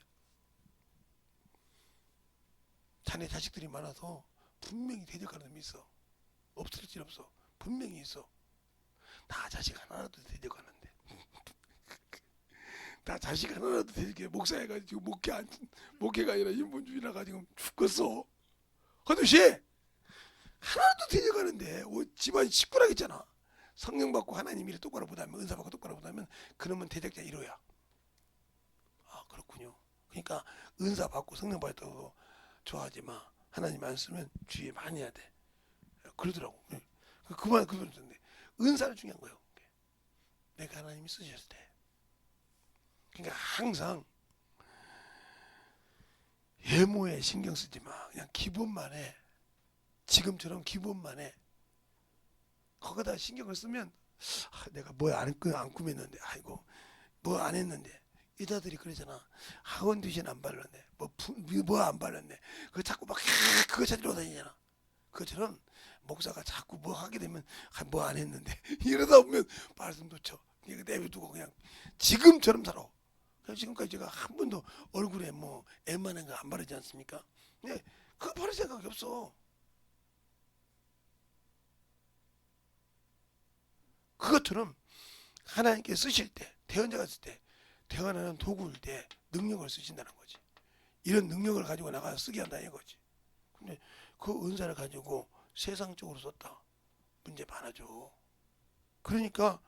자네 자식들이 많아서 분명히 대적하는 놈이 있어. 없을 일 없어. 분명히 있어. 나 자식 하나라도 대적하는데. 나 자식 하나라도 대적해. 목사해가지고 목회가 아니라 인본주의라 가지고 죽겠어. 그것이 하나라도 대적하는데 집안 식구라겠잖아. 성령 받고 하나님 일을 똑바로 못하면 은사 받고 똑바로 못하면 그러면 대적자 1호야. 그렇군요. 그러니까 은사 받고 성령 받았다고 좋아하지 마. 하나님 안 쓰면 주의 많이 해야 돼. 그러더라고. 그만 듣는데 은사는 중요한 거예요. 내가 하나님이 쓰셨을 때. 그러니까 항상 외모에 신경 쓰지 마. 그냥 기본만 해. 지금처럼 기본만 해. 거기다 신경을 쓰면 내가 뭐 안 꾸몄는데 아이고 뭐 안 했는데 여자들이 그러잖아. 학원 듀션 안 발랐네. 뭐 안 발랐네. 그거 자꾸 막 그거 찾으러 다니잖아. 그것처럼 목사가 자꾸 뭐 하게 되면 뭐 안 했는데 이러다 보면 말씀 놓쳐. 그냥 내비두고 그냥 지금처럼 살아. 지금까지 제가 한 번도 얼굴에 뭐 웬만한 거 안 바르지 않습니까? 네, 그거 바를 생각이 없어. 그것처럼 하나님께 쓰실 때, 대언자가 쓸 때, 대언하는 도구일 때 능력을 쓰신다는 거지. 이런 능력을 가지고 나가서 쓰게 한다는 거지. 근데 그 은사를 가지고 세상적으로 썼다. 문제 많아져. 그러니까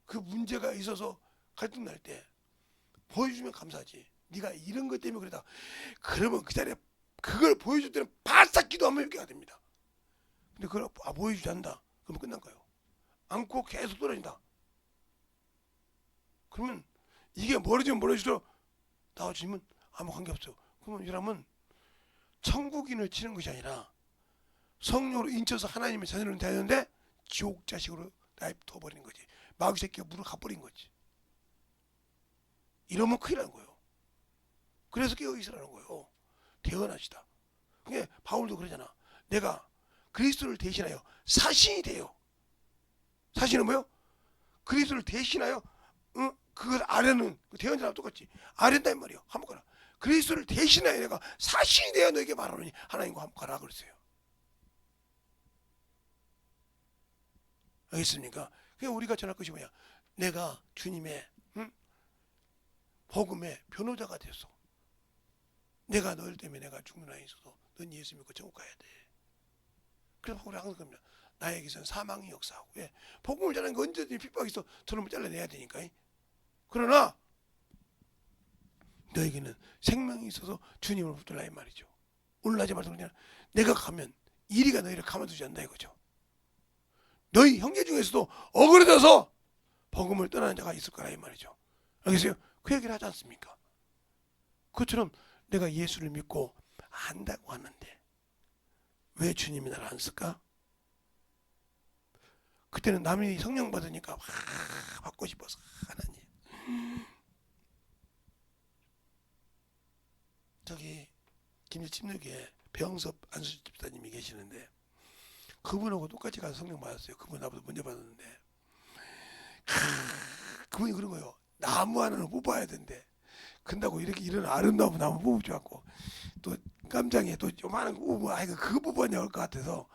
그 문제가 있어서 갈등 날 때 보여주면 감사하지. 네가 이런 것 때문에 그러다. 그러면 그 자리에 그걸 보여줄 때는 바싹 기도하면 회개가 됩니다. 근데 그걸 보여주지 않는다. 그러면 끝난 거예요. 안고 계속 떨어진다. 그러면 이게 멀어지면 멀어질수록 나와지면 아무 관계없어. 그러면 이 사람은 천국인을 치는 것이 아니라 성령으로 인쳐서 하나님의 자녀를 되는데 지옥 자식으로 놔둬버리는 거지. 마귀 새끼가 물을 가버린 거지. 이러면 큰일 나는 거예요. 그래서 깨어있으라는 거예요. 대언하시다. 그게 바울도 그러잖아. 내가 그리스도를 대신하여 사신이 돼요. 사신은 뭐요? 그리스도를 대신하여 그걸 아뢰는 대언자랑 똑같지. 아뢰는다 이 말이에요. 한번 가라. 그리스도를 대신하여 내가 사신이 되어 너에게 말하노니 하나님과 한번 가라 그랬어요. 알겠습니까? 그게 우리가 전할 것이 뭐야? 내가 주님의 복음의 변호자가 됐어. 내가 너희 때문에 내가 죽는 한이 있어서 넌 예수 믿고 천국 가야 돼. 그래서 바울이 항상 그럽니다. 나에게선 사망이 역사하고, 예, 복음을 전하는 게 언제든지 핍박이 있어 저놈을 잘라내야 되니까. 그러나 너에게는 생명이 있어서 주님을 붙들라 이 말이죠. 오늘 낮에 말씀드리냐, 내가 가면 이리가 너희를 가만두지 않는다 이거죠. 너희 형제 중에서도 억울해져서 복음을 떠나는 자가 있을 거라 이 말이죠. 알겠어요? 그 얘기를 하지 않습니까? 그것처럼 내가 예수를 믿고 안다고 하는데 왜 주님이 나를 안 쓸까? 그때는 남이 성령 받으니까 받고 싶어서 하나님. 저기 김제 침례교회 배영섭 안수 집사님이 계시는데 그분하고 똑같이 가서 성령 받았어요. 그분 나보다 먼저 받았는데 그분이 그런 거예요. 나무 하나는 뽑아야 된대. 근다고 이렇게 이런 아름다운 나무 뽑지 않고 또 깜장에 또 요만한 거 뽑으면 아이고 그거 뽑았냐 할 것 같아서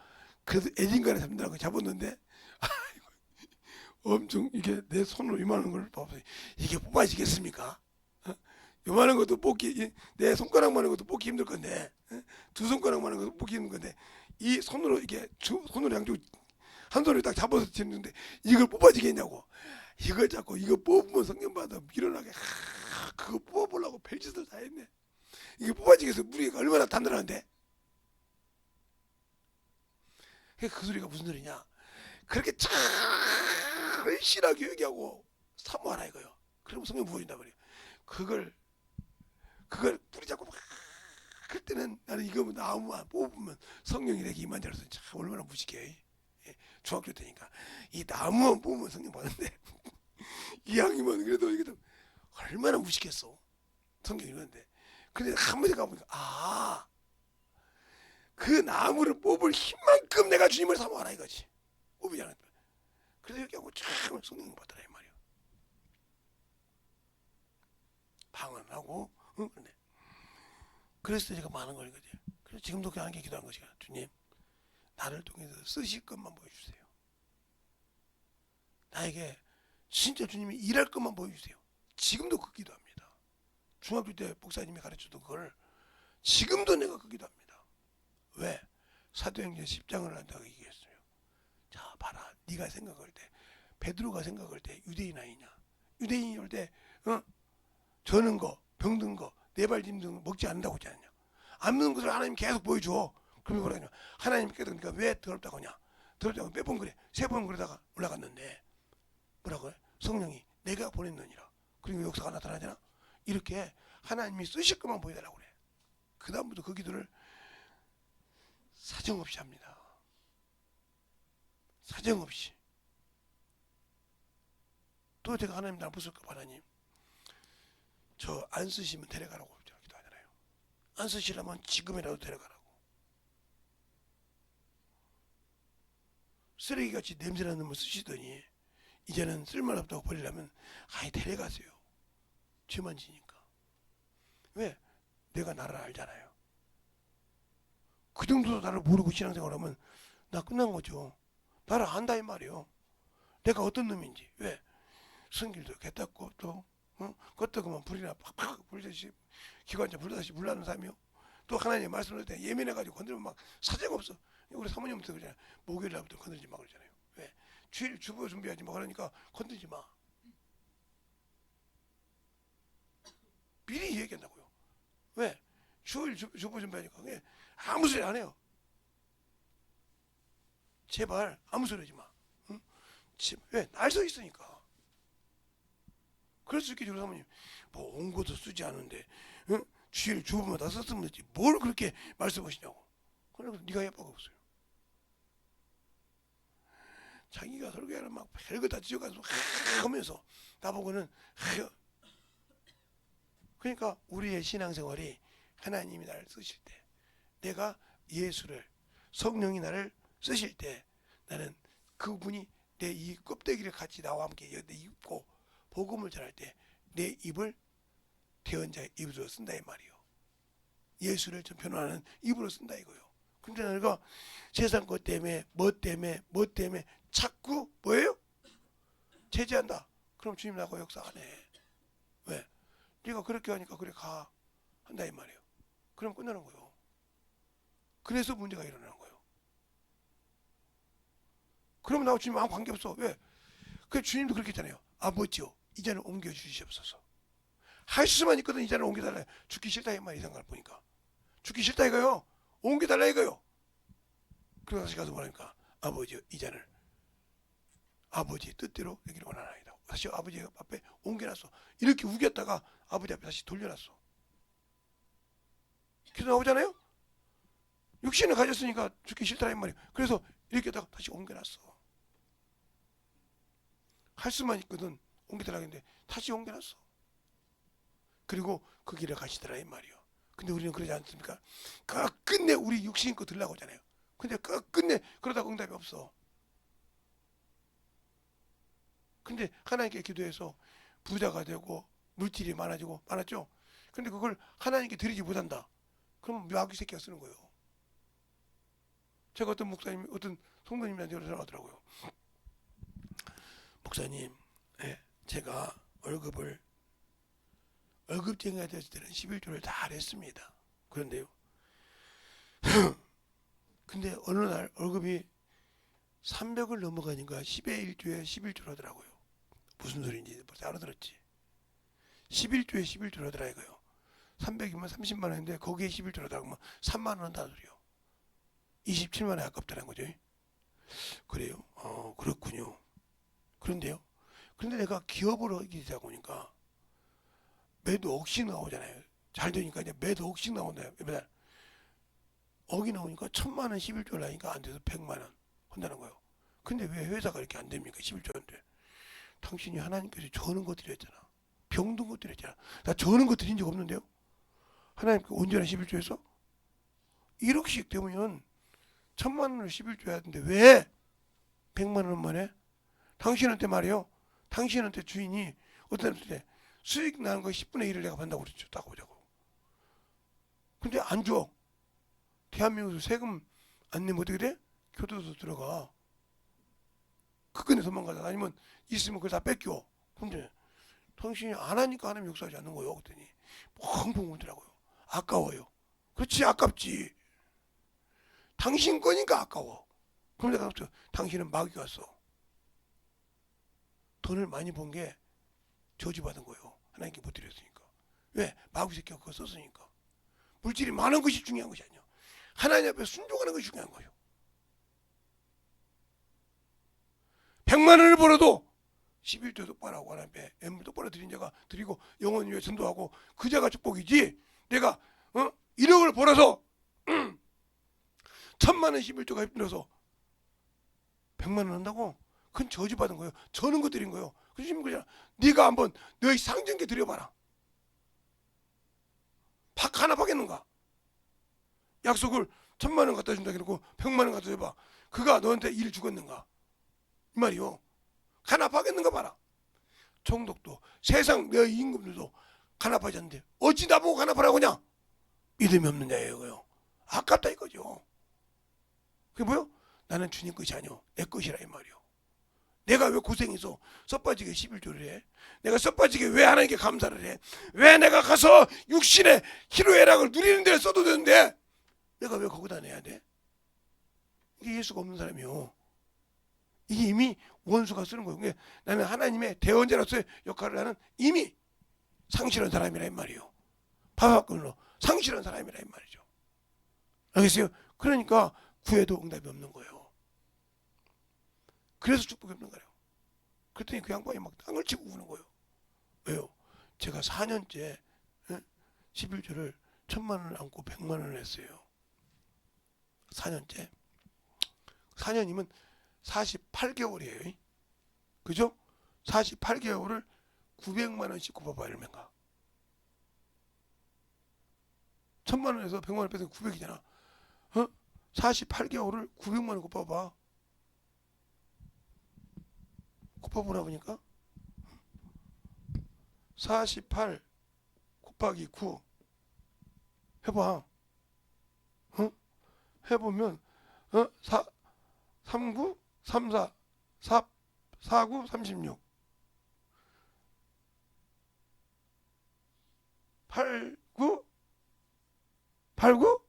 그래서 애진간에 잡느라고 잡았는데 엄청 이게 내 손으로 이만한 걸 뽑았어요. 이게 뽑아지겠습니까? 요만한 것도 뽑기, 내 손가락만한 것도 뽑기 힘들 건데, 두 손가락만한 것도 뽑기 힘든 건데, 이 손으로 이렇게 손으로 양쪽 한 손으로 딱 잡아서 치는데 이걸 뽑아지겠냐고. 이걸 잡고 이거 뽑으면 성령 받아 밀어나게 그거 뽑아보려고 별짓을 다 했네. 이게 뽑아지겠어. 무리가 얼마나 단단한데. 그 소리가 무슨 소리냐? 그렇게 절실하게 얘기하고 사모하라 이거요. 그러면 성령 부어진단 말이에요. 그걸 뿌리잡고 막 그럴 때는 나는 이거 나무만 뽑으면 성령이 내게 임한 자로서 참 얼마나 무식해. 예, 중학교 때니까 이 나무만 뽑으면 성령 받는데 이왕이면 그래도 이게 얼마나 무식했어. 성경이 이러는데 근데 한 번에 가보니까 그 나무를 뽑을 힘만큼 내가 주님을 사모하라 이거지. 뽑지 않았다. 그래서 이렇게 하고 참 성령 받더라 이 말이야. 방언하고 그런데 그래서 제가 많은 걸 거지. 그래서 지금도 그냥 하게 기도한 것이야. 주님, 나를 통해서 쓰실 것만 보여주세요. 나에게 진짜 주님이 일할 것만 보여주세요. 지금도 그 기도합니다. 중학교 때 목사님이 가르쳐준 그걸 지금도 내가 그 기도합니다. 왜? 사도행전 10장을 한다고 얘기했어요. 자, 봐라. 네가 생각할 때, 베드로가 생각할 때 유대인 아니냐? 유대인이 올 때, 저는 거, 병든 거, 네 발 짐든 거 먹지 않는다고 하지 않냐? 안 먹는 것을 하나님 계속 보여줘. 그러면 뭐라 하냐? 하나님께서 그러니까 왜 더럽다고 하냐? 더럽다고 몇 번 그래? 3번 그러다가 올라갔는데 뭐라고 해? 성령이 내가 보냈느니라. 그리고 역사가 나타나잖아. 이렇게 하나님이 쓰실 것만 보여달라고 그래. 그 다음부터 그 기도를 사정없이 합니다. 사정없이. 또 제가 하나님 날 무섭까 하나님 저 안 쓰시면 데려가라고 기도하잖아요. 안 쓰시려면 지금이라도 데려가라고. 쓰레기같이 냄새나는 놈을 쓰시더니 이제는 쓸만없다고 버리려면 아예 데려가세요. 죄만 지니까. 왜? 내가 나를 알잖아요. 그 정도도 나를 모르고 신앙생활하면 나 끝난 거죠. 나를 안다 이 말이에요. 내가 어떤 놈인지. 왜? 성길도 개닦고 또 그것도 그만 불이나 팍팍 불듯이 기관차 불다시 불나는 사람이요. 또 하나님 말씀을 때 예민해가지고 건드리면 막 사재가 없어. 우리 사모님부터 그러잖아요. 목요일 날부터 건드리지 마 그러잖아요. 왜? 주일 주보 준비하지 마 그러니까 건드리지 마. 미리 얘기한다고요. 왜? 주일 주보 준비하니까 그게 아무 소리 안 해요. 제발 아무 소리 하지 마. 응? 왜? 날 서 있으니까. 그럴 수 있겠죠, 우리 사모님. 뭐 온 것도 쓰지 않은데 주일 주보마다 썼으면 되지. 뭘 그렇게 말씀하시냐고. 그래서 네가 해봐가 없어요. 자기가 설교하는 막 별거 다 지어가서 하면서 나보고는 그러니까 우리의 신앙생활이 하나님이 나를 쓰실 때 내가 예수를 성령이 나를 쓰실 때 나는 그분이 내 이 껍데기를 같이 나와 함께 입고 복음을 전할 때 내 입을 대언자의 입으로 쓴다 이 말이요. 예수를 좀 변호하는 입으로 쓴다 이거요. 근데 내가 세상 것 때문에 뭐 때문에 자꾸 뭐예요? 제재한다. 그럼 주님 나하고 역사 안 해. 왜? 네가 그렇게 하니까 그래 가 한다 이 말이에요. 그럼 끝나는 거예요. 그래서 문제가 일어나는 거예요. 그러면 나하고 주님 아무 관계없어. 왜? 그 주님도 그렇게 했잖아요. 아버지요 이 잔을 옮겨 주시옵소서. 할 수만 있거든 이 잔을 옮겨달라. 죽기 싫다 이 말 이상을 보니까 죽기 싫다 이거요. 옮겨달라 이거요. 그래서 다시 가서 뭐랍니까? 아버지요 이 잔을 아버지의 뜻대로 여기를 원하나이다. 다시 아버지 앞에 옮겨놨어. 이렇게 우겼다가 아버지 앞에 다시 돌려놨어. 기도 나오잖아요. 육신을 가졌으니까 죽기 싫다는 말이에요. 그래서 이렇게 하다가 다시 옮겨놨어. 할 수만 있거든 옮겨달라고 했는데 다시 옮겨놨어. 그리고 그 길을 가시더라 이 말이요. 근데 우리는 그러지 않습니까? 끝내 우리 육신 거 들라고 하잖아요. 근데 끝내 그러다가 응답이 없어. 근데 하나님께 기도해서 부자가 되고 물질이 많았죠. 근데 그걸 하나님께 드리지 못한다. 그럼 마귀 새끼가 쓰는 거예요. 제가 어떤 목사님, 어떤 성도님한테 전화하더라고요. 목사님, 제가 월급쟁이가 됐을 때는 11조를 다 했습니다. 그런데요. 근데 어느 날 월급이 300을 넘어가니까 10의 1조에 11조를 하더라고요. 무슨 소리인지 벌써 알아들었지. 11조에 11조를 하더라 이거요. 300이면 30만 원인데 거기에 11조를 하더라고 면 3만 원 한다는 소리요. 27만 원에 아깝다는 거죠. 그래요. 그렇군요. 그런데요. 그런데 내가 기업으로 하기 시작하다 보니까 매도 억씩 나오잖아요. 잘 되니까 이제 매도 억씩 나온다. 매달 억이 나오니까 1000만 원 11조를 하니까 안 돼서 100만 원 한다는 거예요. 근데 왜 회사가 이렇게 안 됩니까? 11조인데. 당신이 하나님께서 저는 거 드렸잖아. 병든 거 드렸잖아. 나 저는 거 드린 적 없는데요. 하나님께 온전한 11조에서 1억씩 되면 1000만 원을 11조 해야 되는데 왜 100만 원만 해? 당신한테 말이요. 당신한테 주인이 어떤 때 수익 나는 거 10분의 1을 내가 받는다고 그랬죠. 딱 보자고. 근데 안 줘. 대한민국에서 세금 안 내면 어떻게 돼? 교도소 들어가. 그건에 도망가다 아니면 있으면 그걸 다 뺏겨. 근데 당신이 안 하니까 하나님 역사하지 않는 거예요. 그랬더니 펑펑 울더라고요. 아까워요. 그렇지 아깝지. 당신 거니까 아까워. 그럼 내가 당신은 마귀가 왔어. 돈을 많이 번 게 저주받은 거예요. 하나님께 못 드렸으니까. 왜? 마귀 새끼가 그거 썼으니까. 물질이 많은 것이 중요한 것이 아니야. 하나님 앞에 순종하는 것이 중요한 거예요. 100만 원을 벌어도 11조 똑바로 하고 하나님께 애물 똑바로 드린 자가 드리고 영혼 위에 전도하고 그 자가 축복이지. 내가 1억을 벌어서 1000만 원 11조가 힘들어서 100만 원 한다고? 그건 저주받은 거예요. 저는 거 드린 거예요. 그래서 지금 그냥 네가 한번 너의 상징계 드려봐라. 팍 하나 파겠는가? 약속을 1000만 원 갖다 준다 그러고 100만 원 갖다 줘봐. 그가 너한테 일 죽었는가? 이 말이요. 간합하겠는가 봐라. 총독도 세상 내 임금들도 간합하지 않는데 어찌 나보고 간합하라고 하냐? 믿음이 없는 자예요. 아깝다 이거죠. 그게 뭐요? 나는 주님 것이 아니오. 내 것이라 이 말이요. 내가 왜 고생해서 썩빠지게 11조를 해? 내가 썩빠지게 왜 하나님께 감사를 해? 왜 내가 가서 육신의 희로애락을 누리는 데 써도 되는데 내가 왜 거기다 내야 돼? 이게 예수가 없는 사람이요. 이게 이미 원수가 쓰는 거예요. 나는 하나님의 대언자로서의 역할을 하는 이미 상실한 사람이라 이 말이에요. 바바꾼으로 상실한 사람이라 이 말이죠. 알겠어요? 그러니까 구해도 응답이 없는 거예요. 그래서 축복이 없는 거예요. 그랬더니 그 양반이 막 땅을 치고 우는 거예요. 왜요? 제가 4년째 11조를 1000만 원을 안고 100만 원을 했어요. 4년째. 4년이면 48개월이에요. 그죠? 48개월을 900만 원씩 곱아봐 얼마인가? 1000만 원에서 100만 원 빼서 900이잖아. 48개월을 900만 원 곱아봐. 곱아보라 보니까 48 곱하기 9 해봐. 해보면 39 34 49 36 89 89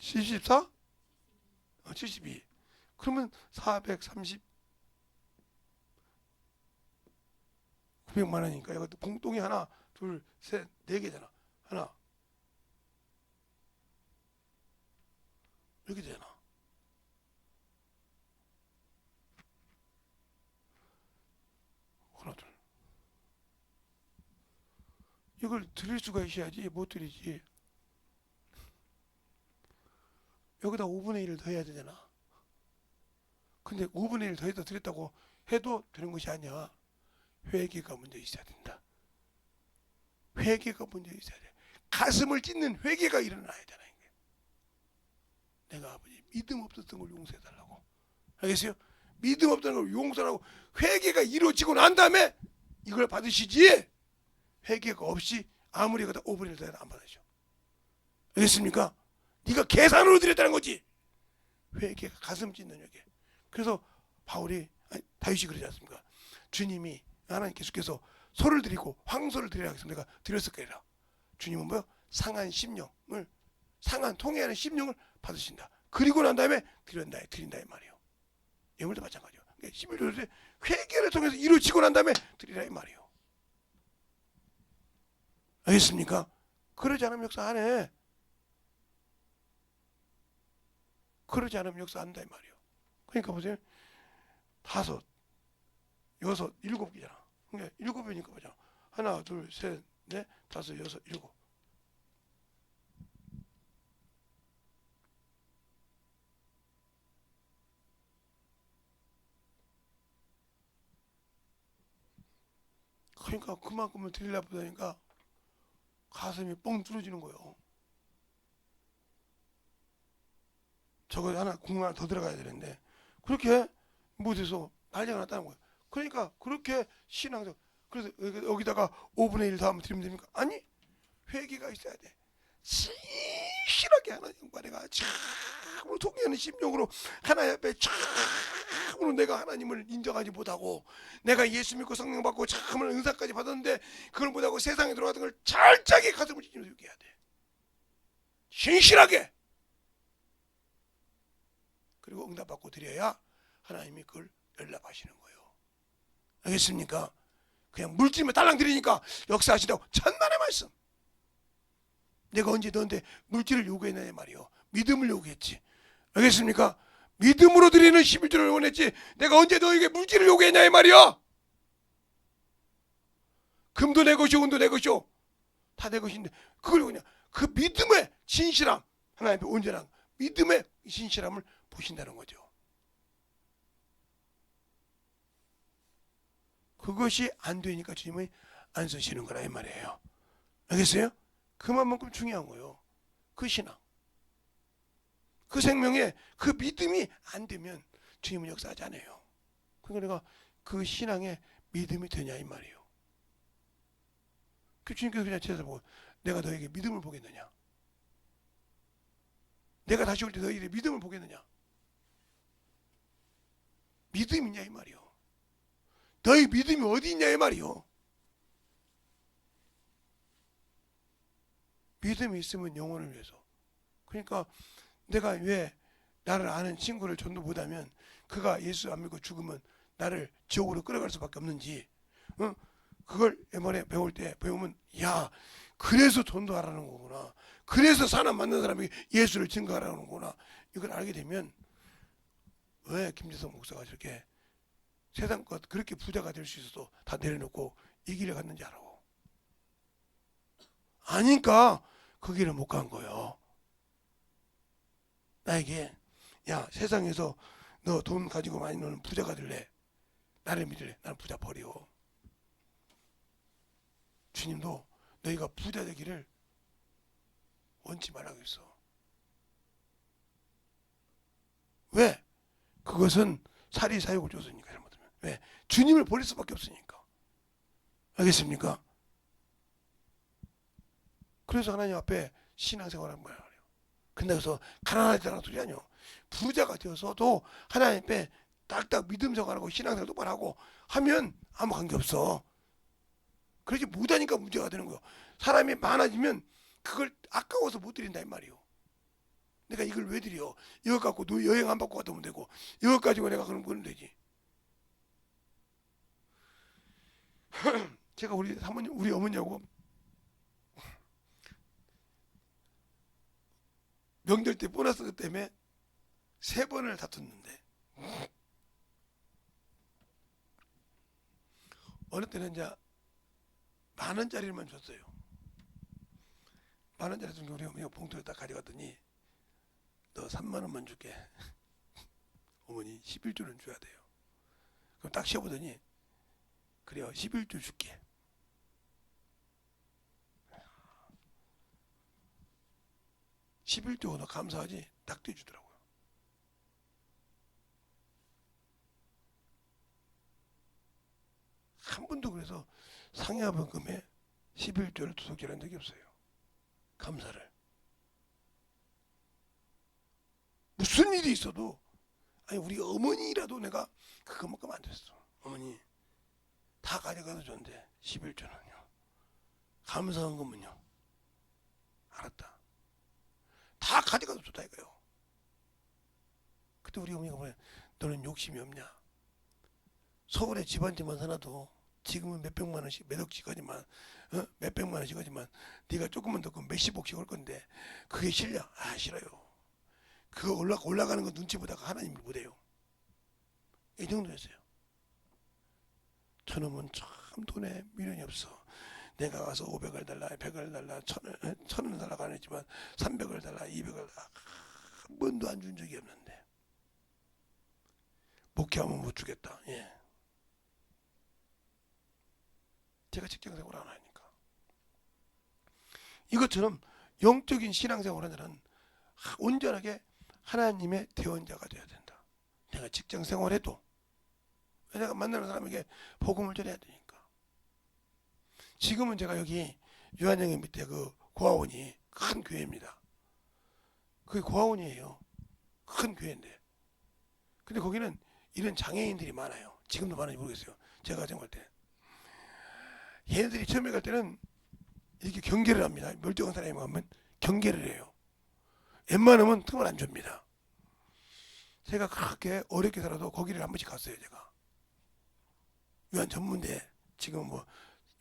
74 72 그러면 430 900만 원이니까 이것도 봉똥이 하나 둘 셋 네 개잖아. 하나 이렇게 되잖아. 하나 둘 이걸 드릴 수가 있어야지 못 드리지. 여기다 5분의 1을 더해야 되잖아. 근데 5분의 1 더해서 드렸다고 해도 되는 것이 아니야. 회개가 먼저 있어야 된다. 회개가 먼저 있어야 돼. 가슴을 찢는 회개가 일어나야 되나. 내가 아버지 믿음 없었던 걸 용서해달라고. 알겠어요? 믿음 없던 걸 용서하고 회개가 이루어지고 난 다음에 이걸 받으시지. 회개가 없이 아무리 그다 5분의 1 더해도 안 받으셔. 알겠습니까? 네가 계산으로 드렸다는 거지. 회개가 가슴 찢는 회개. 그래서 바울이 다윗이 그러지 않습니까? 주님이 하나님 계속해서 소를 드리고 황소를 드리라 해서 내가 드렸을 거라. 주님은 뭐요? 상한 심령을 상한 통해하는 심령을 받으신다. 그리고 난 다음에 드린다 이 말이에요. 예물도 마찬가지요. 11조에 회개를 통해서 이루어지고 난 다음에 드리라 이 말이에요. 알겠습니까? 그러지 않으면 역사 안 해. 그러지 않으면 역사 안 한다 이 말이에요. 그러니까 보세요. 5, 6, 7개잖아. 그러니까 7이니까 보자. 하나, 둘, 셋, 넷, 5, 6, 7. 그러니까 그만큼을 드리려 보다니까 가슴이 뻥 뚫어지는 거예요. 저거 하나 국물 하나 더 들어가야 되는데 그렇게 못해서 난리가 났다는 거예요. 그러니까 그렇게 신앙적 그래서 여기다가 5분의 1 더하면 드리면 됩니까? 아니 회개가 있어야 돼. 진실하게 하나님과 내가 참으로 통해하는 심령으로 하나님 앞에 참으로 내가 하나님을 인정하지 못하고 내가 예수 믿고 성령 받고 참으로 은사까지 받았는데 그걸 못하고 세상에 들어가던 걸 철저하게 가슴을 찢으면서 얘기해야 돼. 신실하게. 그리고 응답받고 드려야 하나님이 그걸 연락하시는 거예요. 알겠습니까? 그냥 물질만 달랑 드리니까 역사하시다고 천만의 말씀. 내가 언제 너한테 물질을 요구했느냐 말이요. 믿음을 요구했지. 알겠습니까? 믿음으로 드리는 11조를 원했지 내가 언제 너에게 물질을 요구했냐 이 말이요. 금도 내 것이오 은도 내 것이오 다 내 것인데 그걸 그냥 그 믿음의 진실함 하나님의 온전한 믿음의 진실함을 보신다는 거죠. 그것이 안 되니까 주님이 안 쓰시는 거라 이 말이에요. 알겠어요? 그만큼 중요한 거예요. 그 신앙, 그 생명에 그 믿음이 안 되면 주님은 역사하지 않아요. 그러니까 내가 그 신앙에 믿음이 되냐 이 말이에요. 그 주님께서 그냥 찾아보고 내가 너에게 믿음을 보겠느냐? 내가 다시 올 때 너희들의 믿음을 보겠느냐? 믿음 있냐 이 말이요. 너희 믿음이 어디 있냐 이 말이요. 믿음이 있으면 영혼을 위해서. 그러니까 내가 왜 나를 아는 친구를 전도 못하면 그가 예수 안 믿고 죽으면 나를 지옥으로 끌어갈 수밖에 없는지 그걸 이번에 배울 때 배우면 야 그래서 전도하라는 거구나. 그래서 사람 만난 사람이 예수를 증거하라는 거구나. 이걸 알게 되면 왜 김재성 목사가 저렇게 세상 것 그렇게 부자가 될 수 있어도 다 내려놓고 이 길을 갔는지 알아. 아니까 그 길을 못 간 거예요. 나에게 야 세상에서 너 돈 가지고 많이 노는 부자가 될래? 나를 믿을래? 나는 부자 버려. 주님도 너희가 부자 되기를 원치 말라고 했어. 왜? 그것은 사리사욕을 줬으니까 잘못하면. 왜? 주님을 버릴 수밖에 없으니까. 알겠습니까? 그래서 하나님 앞에 신앙생활을 말해요. 근데 그래서 가난하다는 소리 아니요. 부자가 되어서도 하나님 앞에 딱딱 믿음 생활하고 신앙생활 똑바로 하고 하면 아무 관계 없어. 그러지 못하니까 문제가 되는 거예요. 사람이 많아지면 그걸 아까워서 못 드린다 이 말이에요. 내가 이걸 왜 드려? 이거 갖고 너 여행 안 받고 갔다 오면 되고, 이거 가지고 내가 그럼 그러면 되지. 제가 우리 사모님, 우리 어머니하고 명절 때 보너스 때문에 3번을 다퉜는데, 어느 때는 이제 10,000원짜리만 줬어요. 10,000원짜리 준 게 우리 어머니가 봉투를 딱 가져갔더니, 너 3만원만 줄게. 어머니 11조는 줘야 돼요. 그럼 딱 쉬어보더니, 그래요, 11조 줄게. (11조) 너 감사하지? 딱 떼주더라고요. 한 번도 그래서 상여금에 11조를 도둑질한 적이 없어요. 감사를. 무슨 일이 있어도, 아니 우리 어머니라도 내가 그것만큼 안 됐어. 어머니 다 가져가서 줬는데 11조는요. 감사한 거면요. 알았다. 다 가져가서 줬다 이거요. 그때 우리 어머니가 뭐냐, 너는 욕심이 없냐? 서울에 집 한 채만 사놔도 지금은 몇백만 원씩, 몇 억씩 하지만, 몇백만 원씩 하지만, 네가 조금만 더 몇십억씩 올 건데 그게 싫냐? 아 싫어요. 그거 올라가는 거 눈치 보다가 하나님을 못해요. 이 정도였어요. 저놈은 참 돈에 미련이 없어. 내가 가서 500을 달라, 100을 달라, 1000을 달라고 안 했지만 300을 달라, 200을 달라, 한 번도 안 준 적이 없는데 목회하면 못 주겠다. 예. 제가 직장생활 안 하니까. 이것처럼 영적인 신앙생활을 하는 온전하게 하나님의 대원자가 되어야 된다. 내가 직장생활해도 내가 만나는 사람에게 복음을 전해야 되니까. 지금은 제가 여기 유한영의 밑에 그 고아원이 큰 교회입니다. 그게 고아원이에요. 큰 교회인데. 근데 거기는 이런 장애인들이 많아요. 지금도 많은지 모르겠어요. 제가 생각할 때. 얘네들이 처음에 갈 때는 이렇게 경계를 합니다. 멀쩡한 사람이 가면 경계를 해요. 웬만하면 틈을 안 줍니다. 제가 그렇게 어렵게 살아도 거기를 한 번씩 갔어요. 제가 유한 전문대, 지금 뭐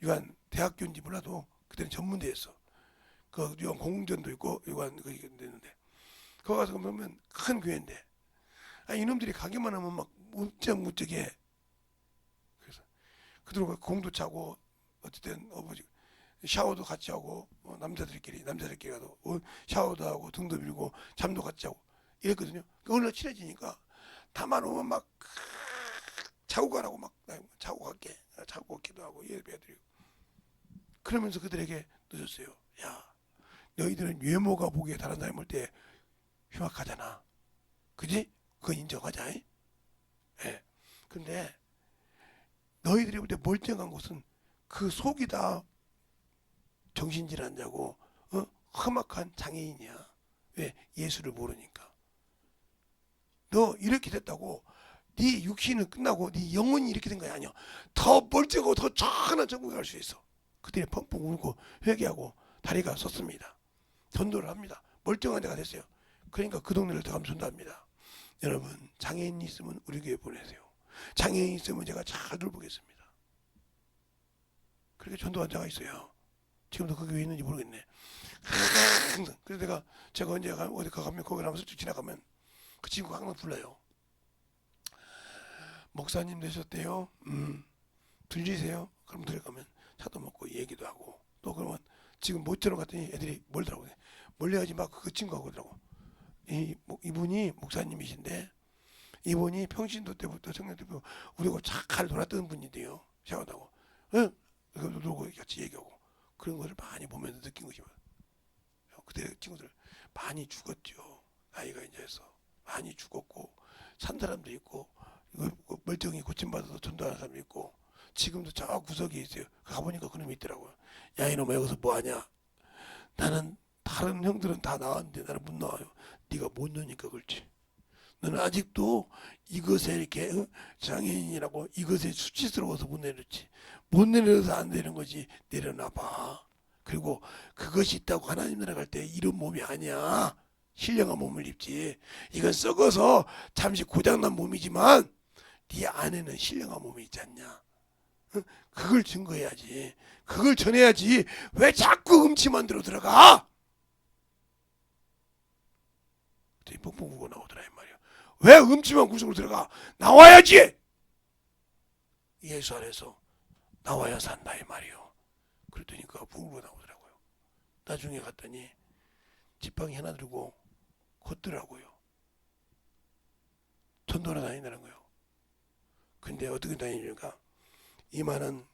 유한 대학교인지 몰라도 그때는 전문대였어. 그 유한 공전도 있고 유한 그게 있는데 거기 가서 보면 큰 교회인데, 이놈들이 가기만 하면 막 무적무적해. 그래서 그들과 공도 차고 어쨌든 샤워도 같이 하고, 남자들끼리 가도 샤워도 하고 등도 밀고 잠도 같이 하고 이랬거든요. 어느 날 친해지니까 다만 오면 막 자고 가라고 막 자고 갈게, 자고 갖기도 하고 예배드리고. 그러면서 그들에게 늦었어요. 야, 너희들은 외모가 보기에 다른 사람 볼 때 흉악하잖아. 그지? 그건 인정하자. 예. 근데 너희들이 볼 때 멀쩡한 것은 그 속이 다 정신질환자고 험악한 장애인이야. 왜? 예수를 모르니까. 너 이렇게 됐다고 네 육신은 끝나고 네 영혼이 이렇게 된 거야? 아니야. 더 멀쩡하고 더 찬한 천국에 갈 수 있어. 그들이 펑펑 울고 회개하고 다리가 섰습니다. 전도를 합니다. 멀쩡한 데가 됐어요. 그러니까 그 동네를 더 가면 전도합니다. 여러분, 장애인이 있으면 우리 교회 보내세요. 장애인이 있으면 제가 잘 돌보겠습니다. 그렇게 전도한 자가 있어요. 지금도 그 교회 있는지 모르겠네. 그래서 제가 언제 어디 가면 거기 한번 슬쩍 지나가면 그 친구가 항상 불러요. 목사님 되셨대요. 들리세요? 그럼 들어가면 차도 먹고 얘기도 하고, 또 그러면 지금 모처럼 갔더니 애들이 멀더라고. 멀리 하지 마. 그 친구가 그러더라고. 이분이 목사님이신데, 이분이 평신도 때부터 청년 때부터 우리하고 잘 놀았던 분인데요. 샤워하고, 놀고 같이 얘기하고, 그런 것을 많이 보면서 느낀 것이 그때 친구들 많이 죽었죠. 나이가 이제 해서 많이 죽었고, 산 사람도 있고, 멀쩡히 고침받아서 전도하는 사람도 있고, 지금도 저 구석에 있어요. 가보니까 그놈이 있더라고요. 야, 이놈아 여기서 뭐하냐? 나는 다른 형들은 다 나왔는데 나는 못 나와요. 네가 못 넣으니까 그렇지. 너는 아직도 이것에 이렇게 장애인이라고 이것에 수치스러워서 못 내렸지. 못 내려서 안 되는 거지. 내려놔봐. 그리고 그것이 있다고 하나님 나라 갈 때 이런 몸이 아니야. 신령한 몸을 입지. 이건 썩어서 잠시 고장난 몸이지만 네 안에는 신령한 몸이 있지 않냐. 그걸 증거해야지. 그걸 전해야지. 왜 자꾸 음치만 들어 들어가? 뻥뻥 우고 나오더라 이 말이야. 왜 음치만 구석으로 들어가? 나와야지. 예수 안에서 나와야 산다 이 말이요. 그랬더니 그가 붕으로 나오더라고요. 나중에 갔더니 지팡이 하나 들고 걷더라고요. 전도하러 다닌다는 거예요. 근데 어떻게 다니니까 이만한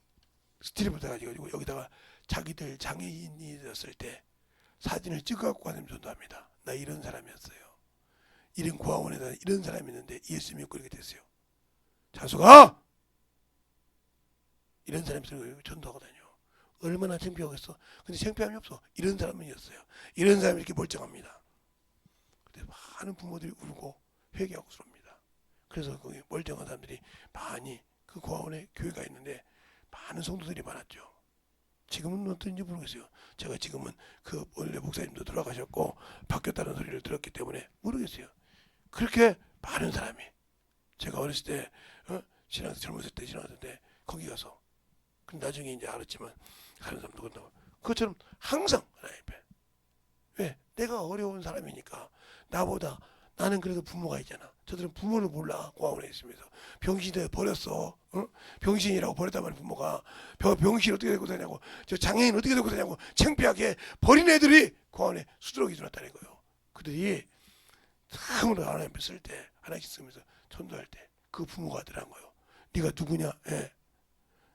스티로폼 가지고 여기다가 자기들 장애인이 됐을 때 사진을 찍어갖고 가면 전도합니다. 나 이런 사람이었어요. 이런 고아원에다 이런 사람이 있는데 예수 믿고 이렇게 됐어요. 자수가 이런 사람이 전도하고 다녀. 얼마나 창피하겠어. 근데 창피함이 없어. 이런 사람이었어요. 이런 사람이 이렇게 멀쩡합니다. 근데 많은 부모들이 울고 회개하고 그럽니다. 그래서 거기 멀쩡한 사람들이 많이 그 고아원에 교회가 있는데 많은 성도들이 많았죠. 지금은 어떤지 모르겠어요. 제가 지금은 그 원래 목사님도 돌아가셨고 바뀌었다는 소리를 들었기 때문에 모르겠어요. 그렇게 많은 사람이 제가 어렸을 때 신앙 젊었을 때 지나왔는데 거기 가서 근데 나중에 이제 알았지만 다른 사람도 그런다고 그것처럼 항상 하나님 앞에 왜? 내가 어려운 사람이니까 나보다 나는 그래도 부모가 있잖아. 저들은 부모를 몰라. 고아원에 있으면서 병신에 버렸어. 병신이라고 버렸단 말이야. 부모가 병신 어떻게 데리고 다냐고 저 장애인 어떻게 데리고 다냐고 창피하게 버린 애들이 고아원에 수두룩이 들어왔다는 거예요. 그들이 참으로 하나님 앞에 쓸 때 하나씩 쓰면서 전도할 때 그 부모가 하더란 거예요. 네가 누구냐? 예.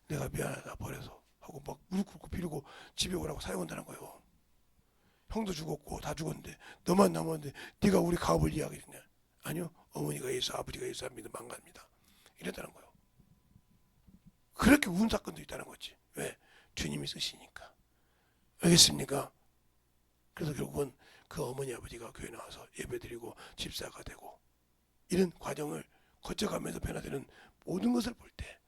내가 미안하다 버려서 하고 막 무릎 꿇고 비르고 집에 오라고 사용한다는 거예요. 형도 죽었고 다 죽었는데 너만 남았는데 네가 우리 가업을 이해하겠냐? 아니요. 어머니가 예수 아버지가 예수 안 믿으면 망갑니다. 이랬다는 거예요. 그렇게 운 사건도 있다는 거지. 왜? 주님이 쓰시니까. 알겠습니까? 그래서 결국은 그 어머니 아버지가 교회 나와서 예배드리고 집사가 되고 이런 과정을 거쳐가면서 변화되는 모든 것을 볼 때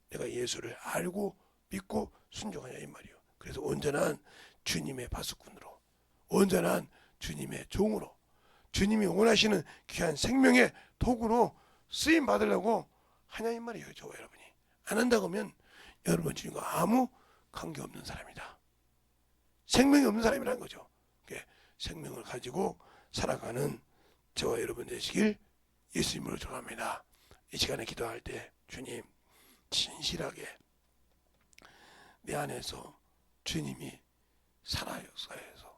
내가 예수를 알고 믿고 순종하냐 이 말이요. 그래서 온전한 주님의 파수꾼으로 온전한 주님의 종으로 주님이 원하시는 귀한 생명의 도구로 쓰임 받으려고 하냐 이 말이에요. 저와 여러분이 안 한다고 하면 여러분 주님과 아무 관계없는 사람이다. 생명이 없는 사람이라는 거죠. 생명을 가지고 살아가는 저와 여러분 되시길 예수님으로 축원합니다. 이 시간에 기도할 때 주님 진실하게 내 안에서 주님이 살아서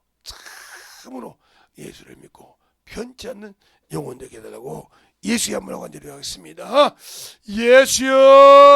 참으로 예수를 믿고 변치 않는 영혼 되게 해달라고 예수의 한번하고 간절히 하겠습니다. 예수여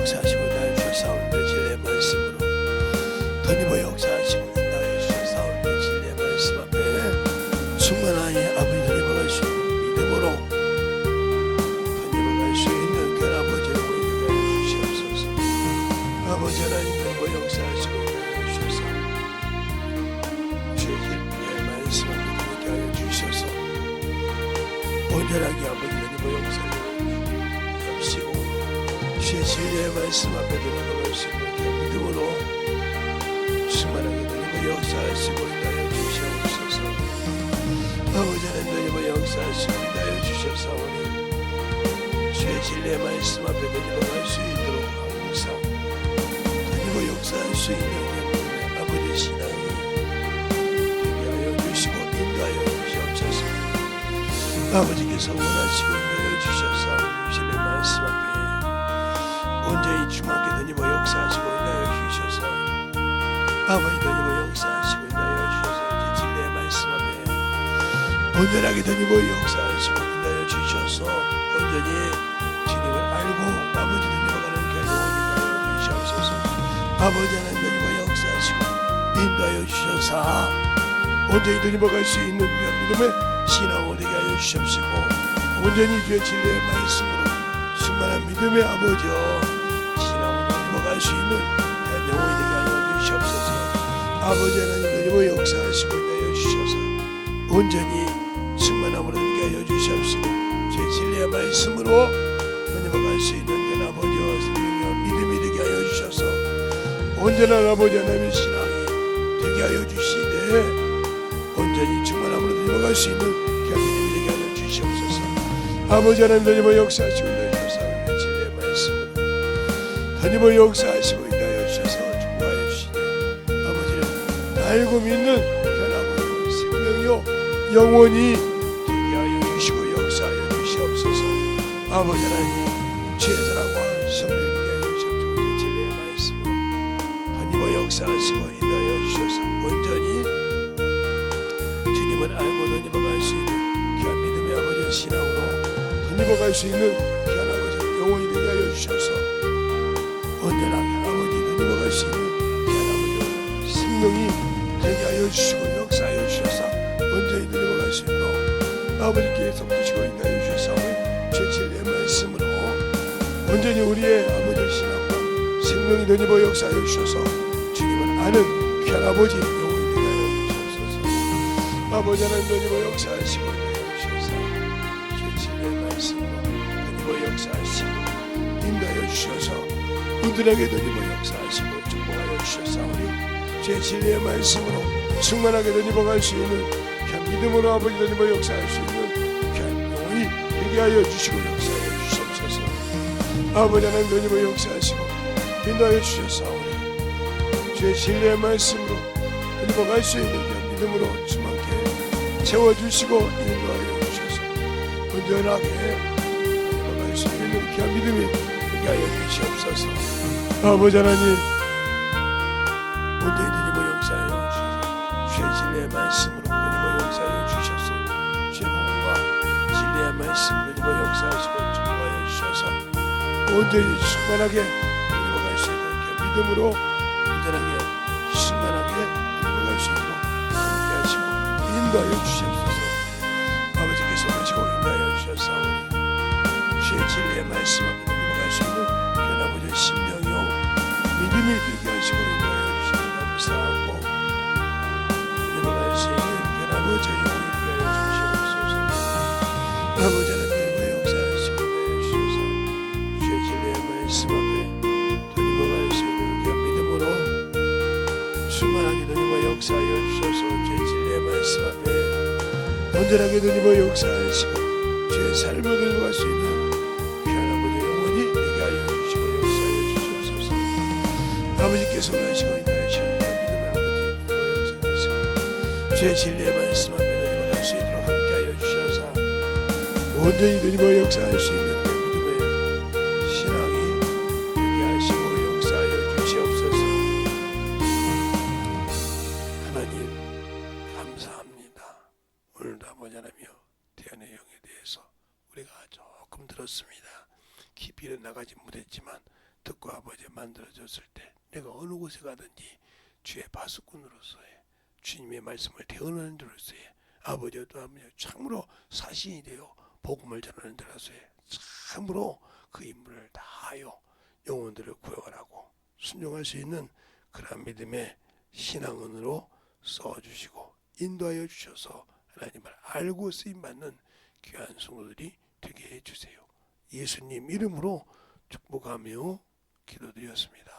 역사하시고 나의 주여 싸우는데 진리의 말씀으로 더니버 역사하시고 나의 주여 싸우는데 진리의 말씀 앞에 충만하니 아버지 더니버 갈 수 있는 믿음으로 더니버 갈 수 있는 그 아버지의 보이게 하여 주시옵소서. 아버지 하나님 더니버 역사하시고 나의 주여 싸우는데 주의 진리의 말씀 앞에 보이게 하여 주셔서 온전하게 아버지 더니버 역사하여 주시고 주의 진리의 말씀 앞에 들어갈 수 있는 믿음으로 충만하게 되는 역사하시고 인하여 주시옵소서. 아버지 하나님 역사하시고 인하여 주셨사오니 주의 진리의 말씀 앞에 들어갈 수 있도록 항상 그리고 역사할 수 있는 아버지 신앙이 되게 하여 주시고 인도하여 주시옵소서. 아버지께서 원하시고 인하여 주셨사오니 진리의 말씀 앞에 온전히 충만하게 더니버 역사하시고 인하여 주셔서 아버지 더니버 역사하시고 인하여 주셔서 진리의 말씀 앞에 온전하게 더니버 역사하시고 온전히 주님을 알고 아버지를 이어가는 결정을 주시옵소서. 아버지 하나님과 역사하시고 인도하여 주셔서 온전히 드리버갈 수 있는 믿음의 신앙을 되게 하여 주시옵시고 온전히 주의 진리의 말씀으로 충만한 믿음의 아버지여 신앙을 드리버갈 수 있는 영혼이 되게 하여 주시옵소서. 아버지 하나님 드리버 역사하시고 인도하여 주셔서 온전히 충만함으로 되게 하여 주시옵시고 주의 진리의 말씀으로 드리버갈 수 있는 그 아버지와 생명과 믿음이 되게 하여 주셔서 온전한 아버지 하나님의 신앙이 되게 하여 주시되 온전히 충만함으로 드리버갈 수 있는 그 믿음이 되게 하여 주시옵소서. 아버지 하나님 드리버 역사하시고 인도하여 주셔서 진리의 말씀으로 드리버 역사하시고 인도하여 주셔서 축복하여 주시되 아버지를 알고 믿는 변화무로 생명이요 영원히 되게 하여 주시고 역사하여 주시옵소서. 아버지 하나님 주의 사랑과 성령을 되게 하여 주시옵소서. 진리의 말씀으로 드리버 역사하시고 인도하여 주셔서 온전히 주님을 알고 던져갈 수 있는 귀한 믿음의 아버지의 신앙으로 던져갈 수 있는 귀한 아버지의 영혼이 되게 하여 주셔서 온전하게 아버지 던져갈 수 있는 귀한 아버지의 생명이 되게 하여 주시고 역사하여 주셔서 온전히 던져갈 수 있도록 아버지께 섬기시고 인도하여 주셔서 주의 진리의 말씀으로 온전히 우리의 아버지의 신앙과 생명이 던져 역사하여 주셔서 주님을 아는 귀한 아버지 영혼이 되게 하여 주옵소서. 아버지 하나님 던져 역사하시고 인도하여 주셔서 주의 진리의 말씀으로 던져 역사하시고 인도하여 주셔서 은둔하게 던져 역사하시고 축복하여 주셨사오니 주의 진리의 말씀으로 충만하게 던져갈 수 있는 귀한 믿음으로 아버지 던져 역사할 수 있는 귀한 영혼이 되게 하여 주시고 역사하여 주시옵소서. 아버지 하나님 던져 역사하시고 인도하여 주셨사오니 주의 진리의 말씀으로 던져갈 수 있는 귀한 믿음으로 충만케 채워주시고 인도하여 주셔서 온전하게 던져갈 수 있는 귀한 믿음이 되게 하여 주시옵소서. 아버지 하나님 온전히 던져 역사하여 주셔서 주의 진리의 말씀으로 던져 역사하여 주셔서 주의 복음과 진리의 말씀으로 던져 역사하시고 축복하여 주셔서 온전히 충만하게 던져갈 수 있는 귀한 믿음으로 온전하게 충만하게 던져갈 수 있도록 함께 하시고 인도하여 주시옵소서. 아버지께서 하시고 인도하여 주셨사오니 주의 진리의 말씀 앞에 던져갈 수 있는 귀한 아버지의 심령이요 믿음이 되게 하시고 인도하여 주시니 감사하고 던져갈 수 있는 귀한 아버지의 영혼이 되게 하여 주시옵소서. 아버지 하나님 역사하시고 인도하여 주셔서 주의 진리의 말씀 앞에 던져갈 수 있는 귀한 믿음으로 충만하게 던져 역사하여 주셔서 주의 진리의 말씀 앞에 온전하게 던져 역사하시고 주의 삶을 던져갈 수 있는 귀한 아버지의 영혼이 되게 하여 주시고 역사하여 주시옵소서. 아버지께서 원하시고 인도하여 주시는 믿음의 아버지 던져 역사하시고 주의 진리의 말씀 앞에 던져갈 수 있도록 함께 하여 주셔서 온전히 던져 역사할 수 있는 믿음의 신앙이 되게 하시고 역사하여 주시옵소서. 하나님 감사합니다. 오늘도 아버지 하나님이여 태연의 영에 대해서 우리가 조금 들었습니다. 깊이는 나가지 못했지만 듣고 아버지 만들어졌을 때 내가 어느 곳에 가든지 주의 파수꾼으로서의 주님의 말씀을 대언하는 자로서의 아버지와 또 아버지 참으로 사신이 되어 복음을 전하는 자로서의 참으로 그 임무를 다하여 영혼들을 구원하고 순종할 수 있는 그런 믿음의 신앙은으로 써주시고 인도하여 주셔서 하나님을 알고 쓰임받는 귀한 성도들이 되게 해주세요. 예수님 이름으로 축복하며 기도드렸습니다.